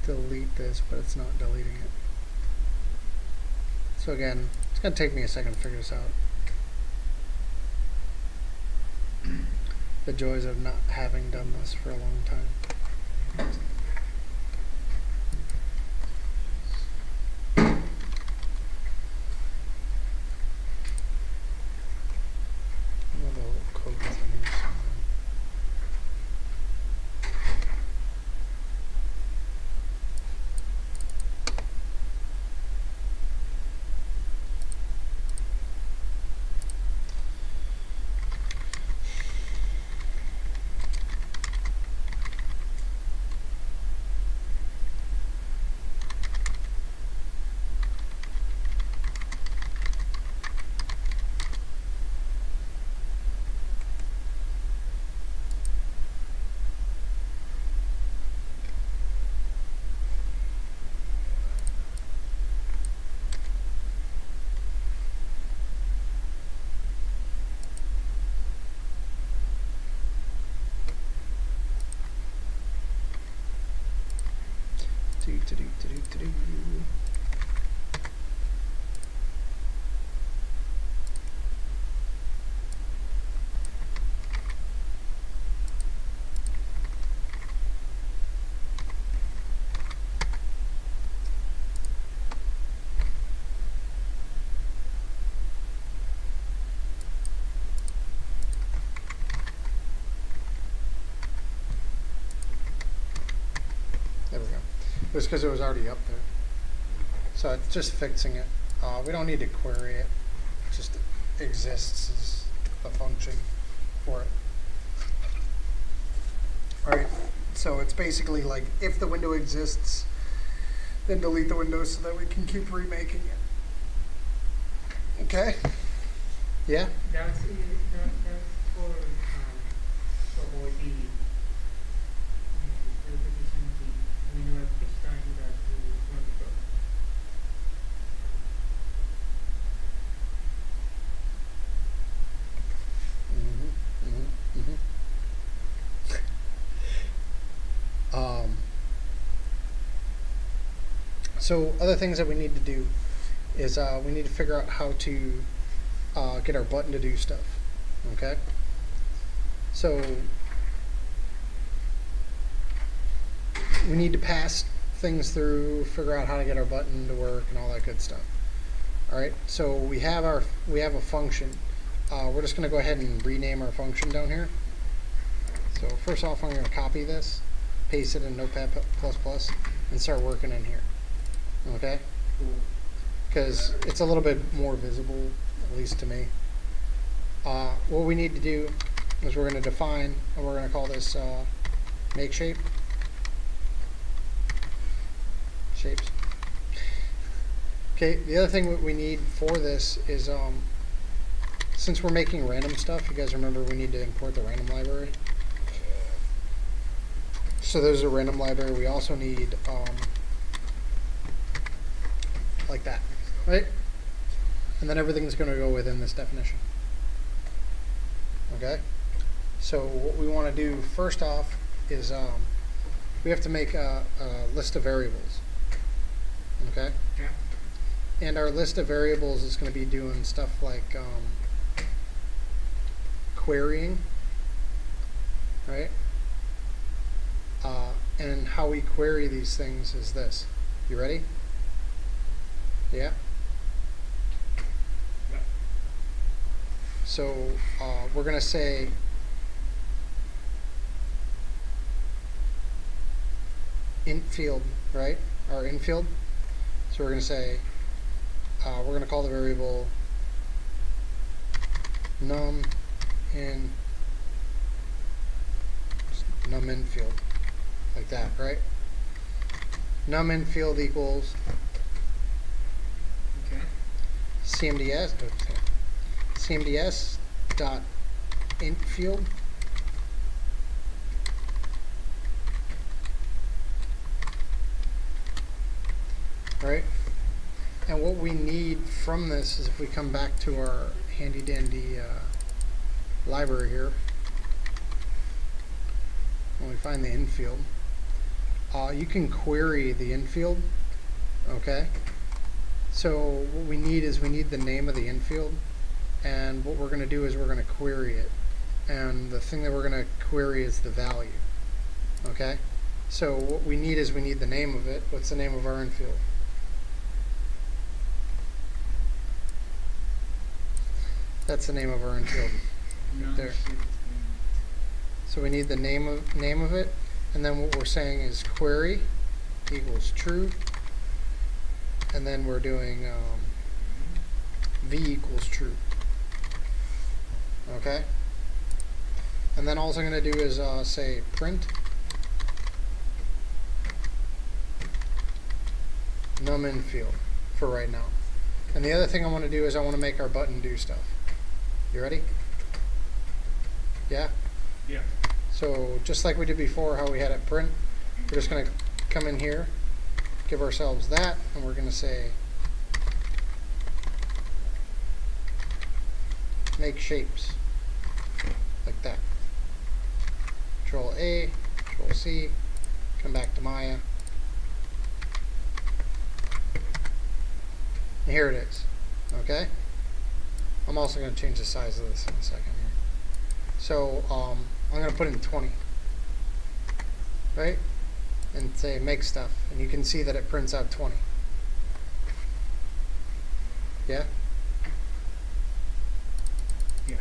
delete this, but it's not deleting it. So again, it's going to take me a second to figure this out. The joys of not having done this for a long time. Another little code within here somewhere. Do. There we go. It was because it was already up there. So it's just fixing it. We don't need to query it. It just exists as the function for it. Alright, so it's basically like if the window exists, then delete the window so that we can keep remaking it. Okay? Yeah? That's for avoid the repetition of the window at each time that you run the program. So other things that we need to do is we need to figure out how to get our button to do stuff. Okay? So we need to pass things through, figure out how to get our button to work and all that good stuff. Alright, so we have a function. We're just going to go ahead and rename our function down here. So first off, I'm going to copy this, paste it in Notepad++, and start working in here. Okay? Because it's a little bit more visible, at least to me. What we need to do is we're going to define, and we're going to call this make shape. Shapes. Okay, the other thing we need for this is, since we're making random stuff, you guys remember we need to import the random library. So there's a random library. We also need, like that, right? And then everything's going to go within this definition. Okay? So what we want to do first off is we have to make a list of variables. Okay? Yeah. And our list of variables is going to be doing stuff like querying, right? And how we query these things is this. You ready? Yeah? Yeah. So we're going to say int field, right? Our int field. So we're going to say, we're going to call the variable num in field, like that, right? Num in field equals Okay. cmds dot int field right? And what we need from this is if we come back to our handy dandy library here, when we find the int field, you can query the infield, okay? So what we need is we need the name of the infield, and what we're going to do is we're going to query it. And the thing that we're going to query is the value, okay? So what we need is we need the name of it. What's the name of our infield? That's the name of our infield. There. So we need the name of it, and then what we're saying is query equals true, and then we're doing v equals true. Okay. And then all I'm going to do is say print num infield for right now. And the other thing I want to do is I want to make our button do stuff. You ready? Yeah? Yeah. So just like we did before, how we had it print, we're just going to come in here, give ourselves that, and we're going to say make shapes, like that. Control A, Control C, come back to Maya. And here it is, okay? I'm also going to change the size of this in a second here. So I'm going to put in 20, right? And say make stuff, and you can see that it prints out 20. Yeah? Yeah.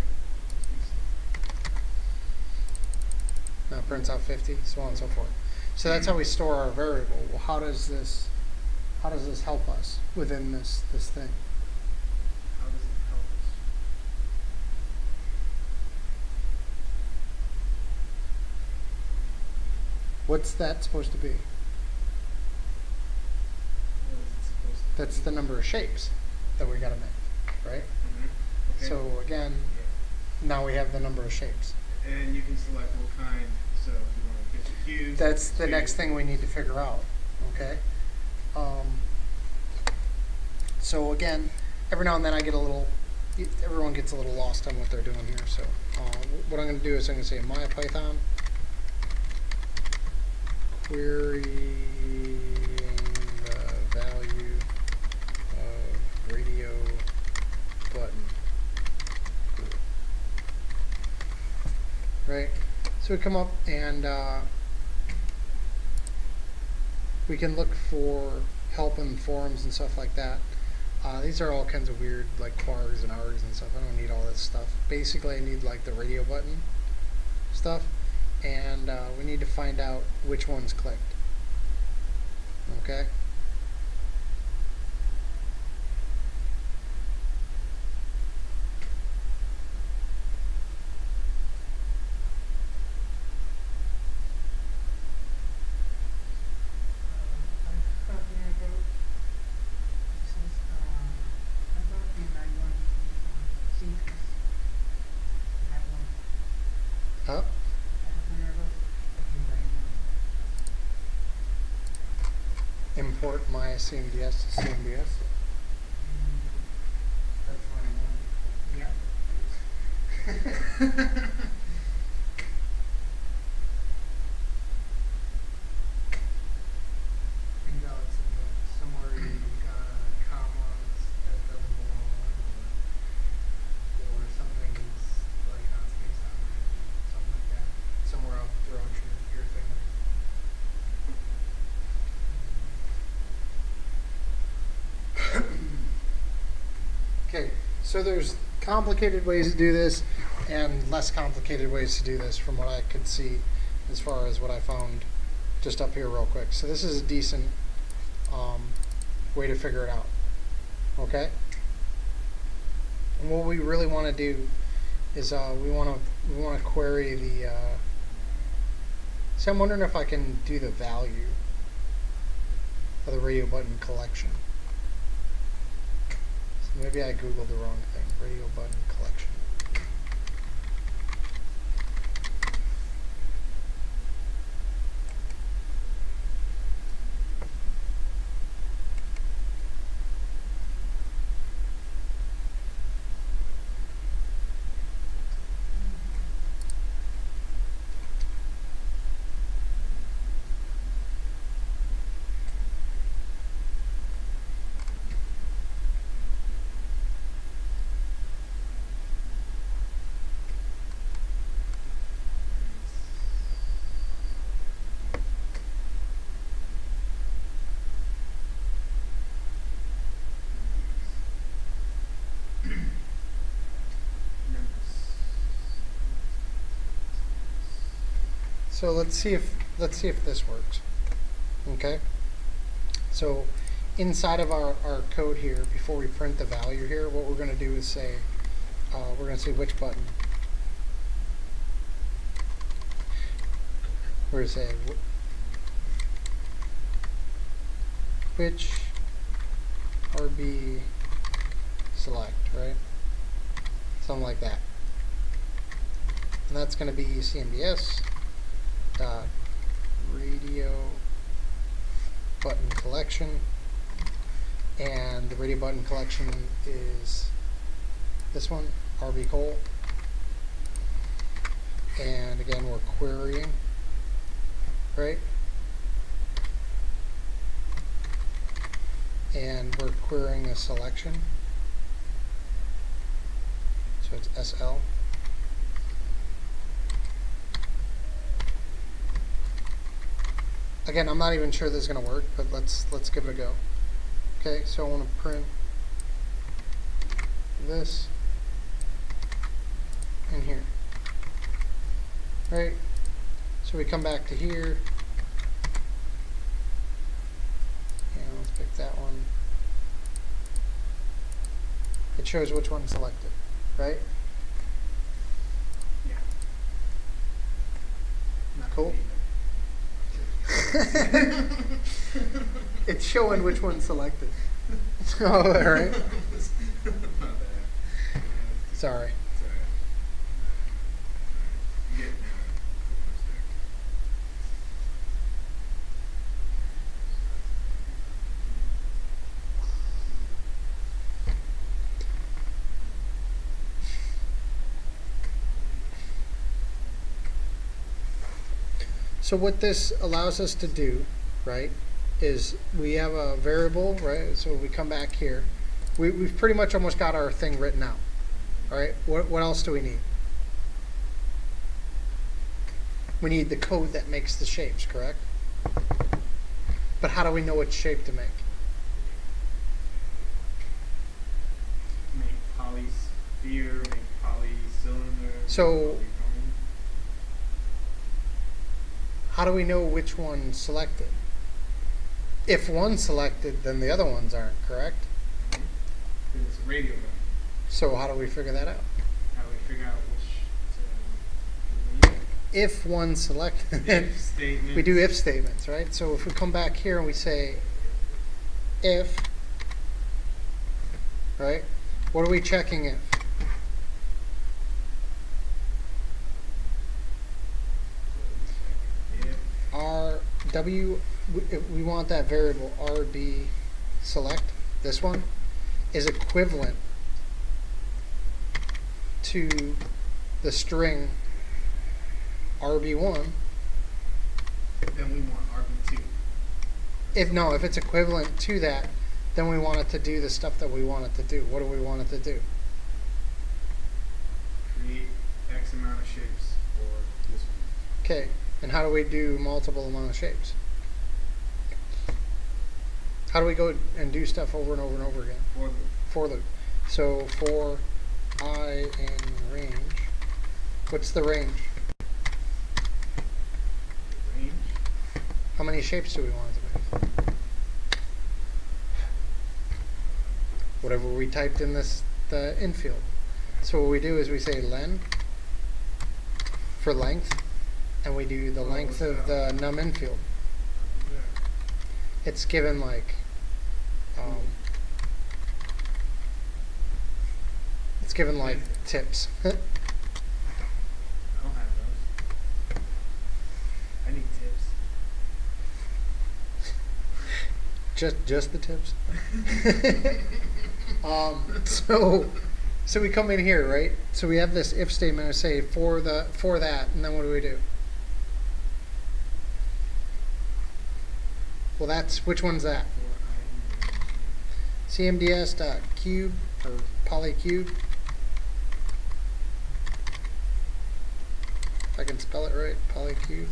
Now it prints out 50, so on and so forth. So that's how we store our variable. Well, how does this help us within this thing? How does it help us? What's that supposed to be? What is it supposed to That's the number of shapes that we got to make, right? Okay. So again, Yeah. now we have the number of shapes. And you can select what kind. So if you want to get the cubes. That's the next thing we need to figure out, okay? So again, every now and then I get a little, everyone gets a little lost on what they're doing here. So what I'm going to do is I'm going to say MyPython querying the value of radio button group. Right? So we come up and we can look for help in forums and stuff like that. These are all kinds of weird like quargs and args and stuff. I don't need all this stuff. Basically I need like the radio button stuff, and we need to find out which one's clicked. Okay? I thought we had about, since, I thought we had one, sequence. Had one, Huh? I haven't heard of, Import my CMDS to CMDS. That's line yeah. And it's somewhere you got commas that doesn't belong, or something's like not spaced out right, something like that. Somewhere out throughout your thing. Okay, so there's complicated ways to do this and less complicated ways to do this from what I could see as far as what I found just up here real quick. So this is a decent way to figure it out. Okay? And what we really want to do is we want to query the so I'm wondering if I can do the value of the radio button collection. So maybe I googled the wrong thing. Radio button collection. So let's see if this works. Okay. So inside of our code here, before we print the value here, what we're going to do is say we're going to say which button. We're going to say which RB select, right? Something like that. And that's going to be CMDS dot radio button collection, and the radio button collection is this one, RB Cole. And again, we're querying, right? And we're querying a selection. So it's SL. Again, I'm not even sure this is going to work, but let's give it a go. Okay, so I want to print this in here. Right? So we come back to here. And let's pick that one. It shows which one selected, right? Yeah. Not Cool. me, It's showing which one selected. Oh, all right. but- My bad. Sorry. It's alright. You get it now. So what this allows us to do, right, is we have a variable, right? So we come back here. We've pretty much almost got our thing written out. All right. What else do we need? We need the code that makes the shapes, correct? But how do we know which shape to make? Make polysphere, make polycylinder. So- polycone. How do we know which one selected? If one's selected, then the other ones aren't, correct? Because it's a radio button. So how do we figure that out? How do we figure out which to If one's selected, if statement? we do if statements, right? So if we come back here and we say if, right? What are we checking if? If We want that variable RB select, this one, is equivalent to the string RB1. then we want RB2. If it's equivalent to that, then we want it to do the stuff that we want it to do. What do we want it to do? Create X amount of shapes for this one. Okay, and how do we do multiple amount of shapes? How do we go and do stuff over and over and over again? For the For loop. So for I in range, what's the range? range. How many shapes do we want it to make? Whatever we typed in the infield. So what we do is we say len for length, and we do the length of the num infield. It's given like, it's given like tips. I don't have those. I need tips. just the tips. So we come in here, right? So we have this if statement and say for that, and then what do we do? Well, that's, which one's that? CMDS.cube or polycube. If I can spell it right, polycube.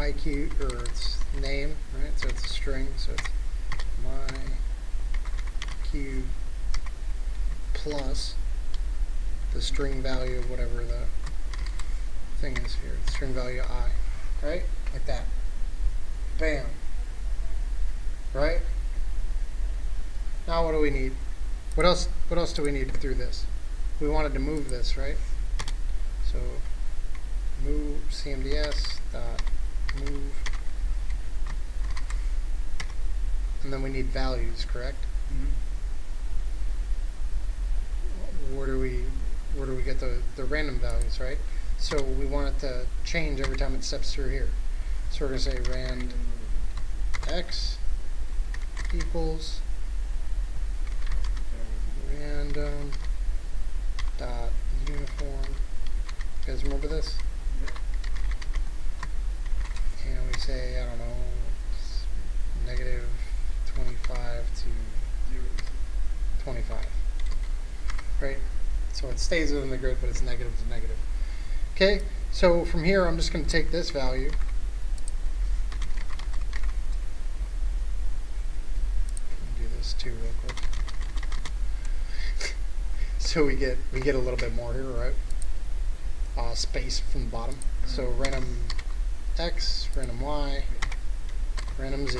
my cube, or its name, right? So it's a string, so it's my cube plus the string value of whatever the thing is here, the string value I, right? Like that. Bam. Right? Now what do we need? What else do we need through this? We wanted to move this, right? So move cmds dot move, and then we need values, correct? Where do we get the random values, right? So we want it to change every time it steps through here. So we're going to say rand x equals random dot uniform. You guys remember this? And we say, I don't know, negative 25 to 25. Right? So it stays within the grid, but it's negative to negative. Okay, so from here I'm just going to take this value do this too real quick. So we get a little bit more here, right? Space from the bottom. So random x, random y, random z.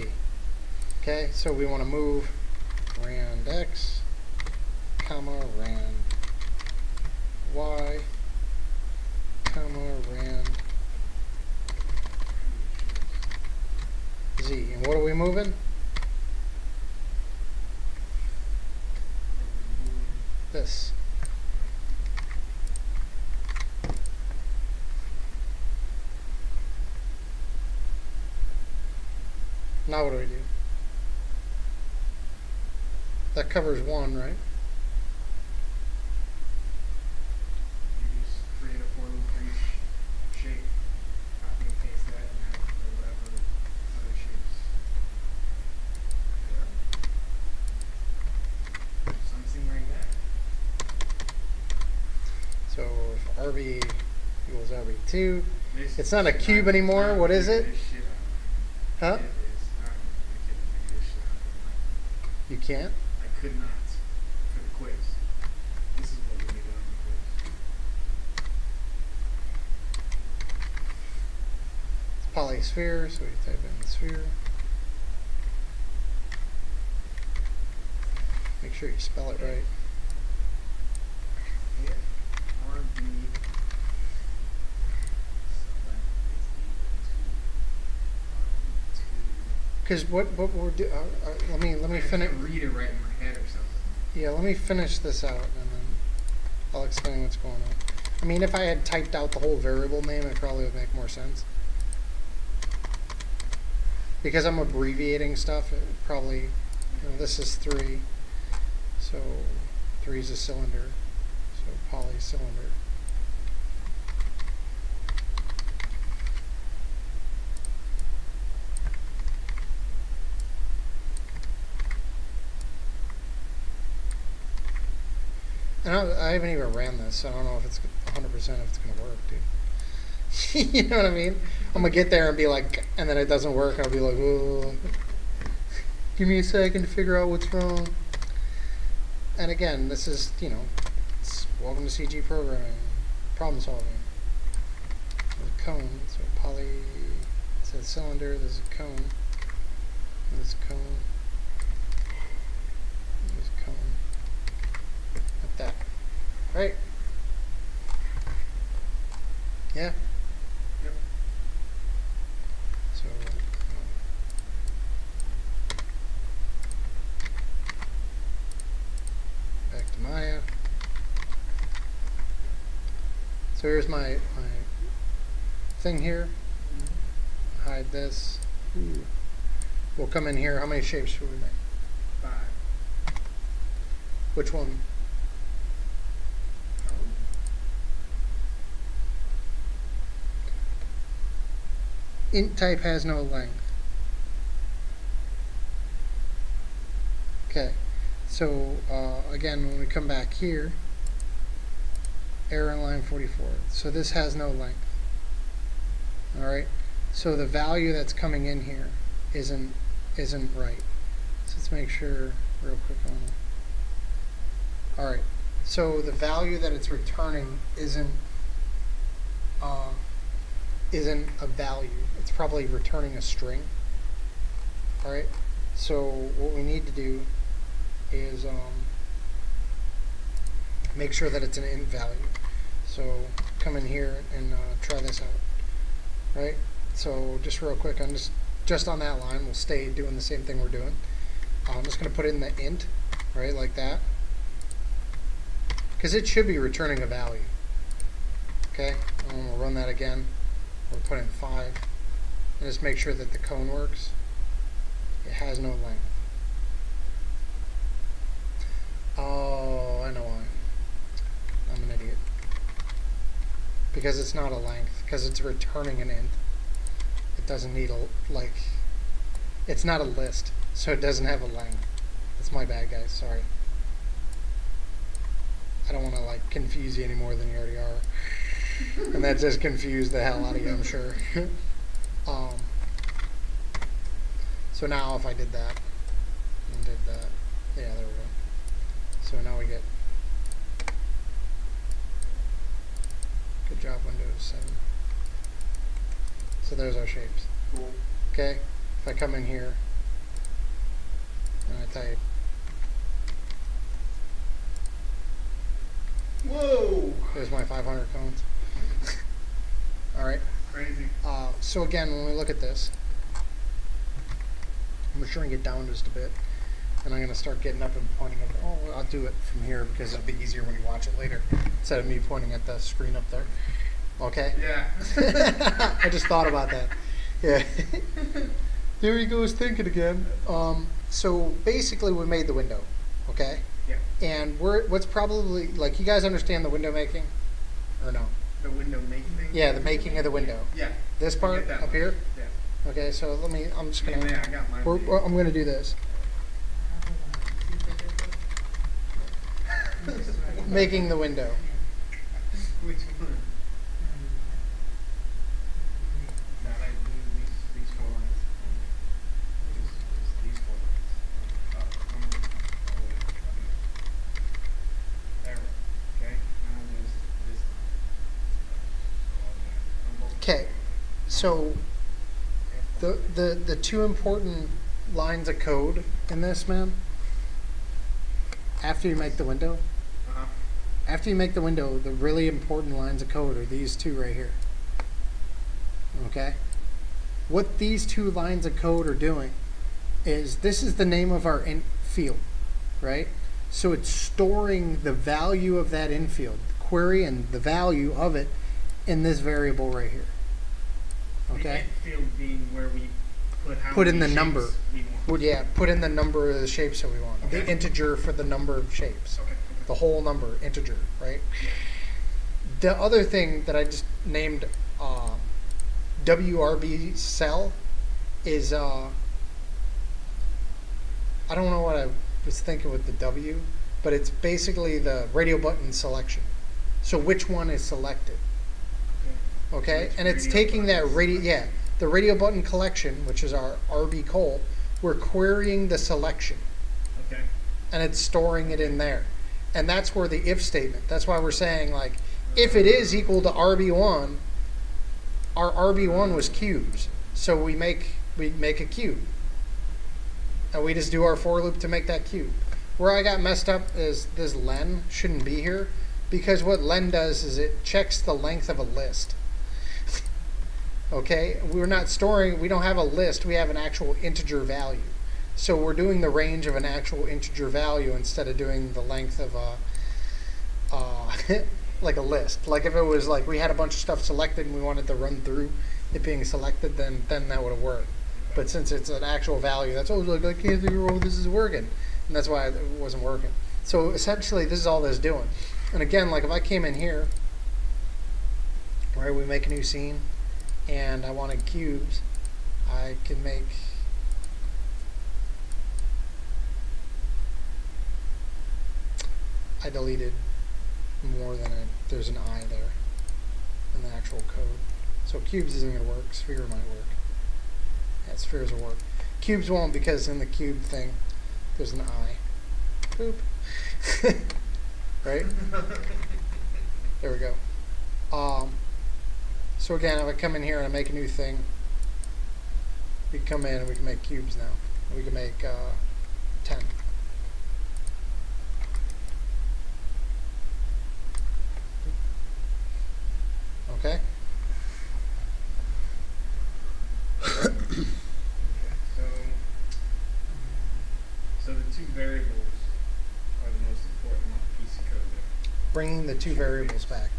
Okay, so we want to move rand x, comma, rand y, comma, rand z. And what are we moving? This. Now what do we do? That covers one, right? You just create a for loop for each shape, copy and paste that, and have it for whatever other shapes. Yeah. Something like that. So if RB equals RB2, This it's not a shit cube out- anymore. nah, What is figure it? this shit out. Huh? It is. Nah, we couldn't figure this shit out. You can't? I could not for the quiz. This is what we needed on the quiz. It's polysphere, so we type in sphere. Make sure you spell it right. Yeah. RB. Select is Because what we're do? Let me equal to. finish. I can read it right in my head or something. Yeah, let me finish this out, and then I'll explain what's going on. I mean, if I had typed out the whole variable name, it probably would make more sense. Because I'm abbreviating stuff, it probably, you know, this is 3, so 3 is a cylinder, so polycylinder. And I haven't even ran this, so I don't know if it's 100% if it's going to work, dude. You know what I mean? I'm going to get there and be like, and then it doesn't work, and I'll be like, oh, give me a second to figure out what's wrong. And again, this is, you know, it's welcome to CG programming, problem solving. There's a cone, so poly, it says cylinder, there's a cone, there's a cone, there's a cone. Like that. Right? Yeah? Yep. So, back to Maya. So here's my thing here. Hide this. Ooh. We'll come in here. How many shapes should we make? 5. Which one? Int type has no length. Okay, so again, when we come back here, error in line 44. So this has no length. All right. So the value that's coming in here isn't right. So let's make sure real quick on it. All right. So the value that it's returning isn't a value. It's probably returning a string. All right. So what we need to do is make sure that it's an int value. So come in here and try this out. Right. So just real quick, I'm just on that line. We'll stay doing the same thing we're doing. I'm just going to put in the int, right, like that, because it should be returning a value. Okay, we'll run that again. We'll put in 5, and just make sure that the cone works. It has no length. Oh, I know why. I'm an idiot. Because it's not a length, because it's returning an int. It doesn't need it's not a list, so it doesn't have a length. That's my bad, guys, sorry. I don't want to confuse you any more than you already are. And that just confused the hell out of you, I'm sure. So now if I did that, and did that, yeah, there we go. So now we get, good job, Windows 7. So there's our shapes. Cool. Okay, if I come in here and I type, Whoa! there's my 500 cones. All right. Crazy. So again, when we look at this, I'm gonna shrink it down just a bit, and I'm gonna start getting up and pointing at. Oh, I'll do it from here because it'll be easier when you watch it later, instead of me pointing at the screen up there. Okay. Yeah. I just thought about that. Yeah. There he goes thinking again. So basically, we made the window. Okay. Yeah. And what's probably you guys understand the window making, or no? The window making thing? Yeah, the making of the window. Yeah. This I part get that up much. here. Yeah. Okay, so I'm just gonna. Yeah, I got mine. I'm gonna do this. Making the window. Which one? That I do these 4 lines. Just these 4 lines. There we go. Okay. Now there's this line. Okay, so the 2 important lines of code in this, man. After you make the window, the really important lines of code are these 2 right here. Okay? What these 2 lines of code are doing is this is the name of our int field, right? So it's storing the value of that int field, the query and the value of it in this variable right here. Okay? The int field being where we put how Put in many the number. shapes we want. Well, yeah, put in the number of the shapes that we want. Okay. The integer for the number of shapes. Okay. The whole number, integer, right? Yeah. The other thing that I just named WRB cell is I don't know what I was thinking with the W, but it's basically the radio button selection. So which one is selected? Okay, Which and it's radio taking that buttons? the radio button collection, which is our RB col. We're querying the selection, Okay. and it's storing it in there. And that's where the if statement, that's why we're saying if it is equal to RB1, our RB1 was cubes. So we make a cube. And we just do our for loop to make that cube. Where I got messed up is this len shouldn't be here, because what len does is it checks the length of a list. Okay, we don't have a list, we have an actual integer value. So we're doing the range of an actual integer value instead of doing the length of a like a list. Like if it was we had a bunch of stuff selected and we wanted to run through it being selected, then that would have worked. But since it's an actual value, that's always I can't figure out this is working, and that's why it wasn't working. So essentially, this is all this is doing. And again, if I came in here, right, we make a new scene, and I wanted cubes, I can make. I deleted more than there's an I there in the actual code. So cubes isn't going to work. Sphere might work. Yeah, spheres will work. Cubes won't because in the cube thing, there's an eye. Boop. Right? There we go. So again, if I come in here and I make a new thing, we can come in and we can make cubes now. We can make 10. Okay? Okay, so the two variables are the most important piece of code there. Bringing the two variables back.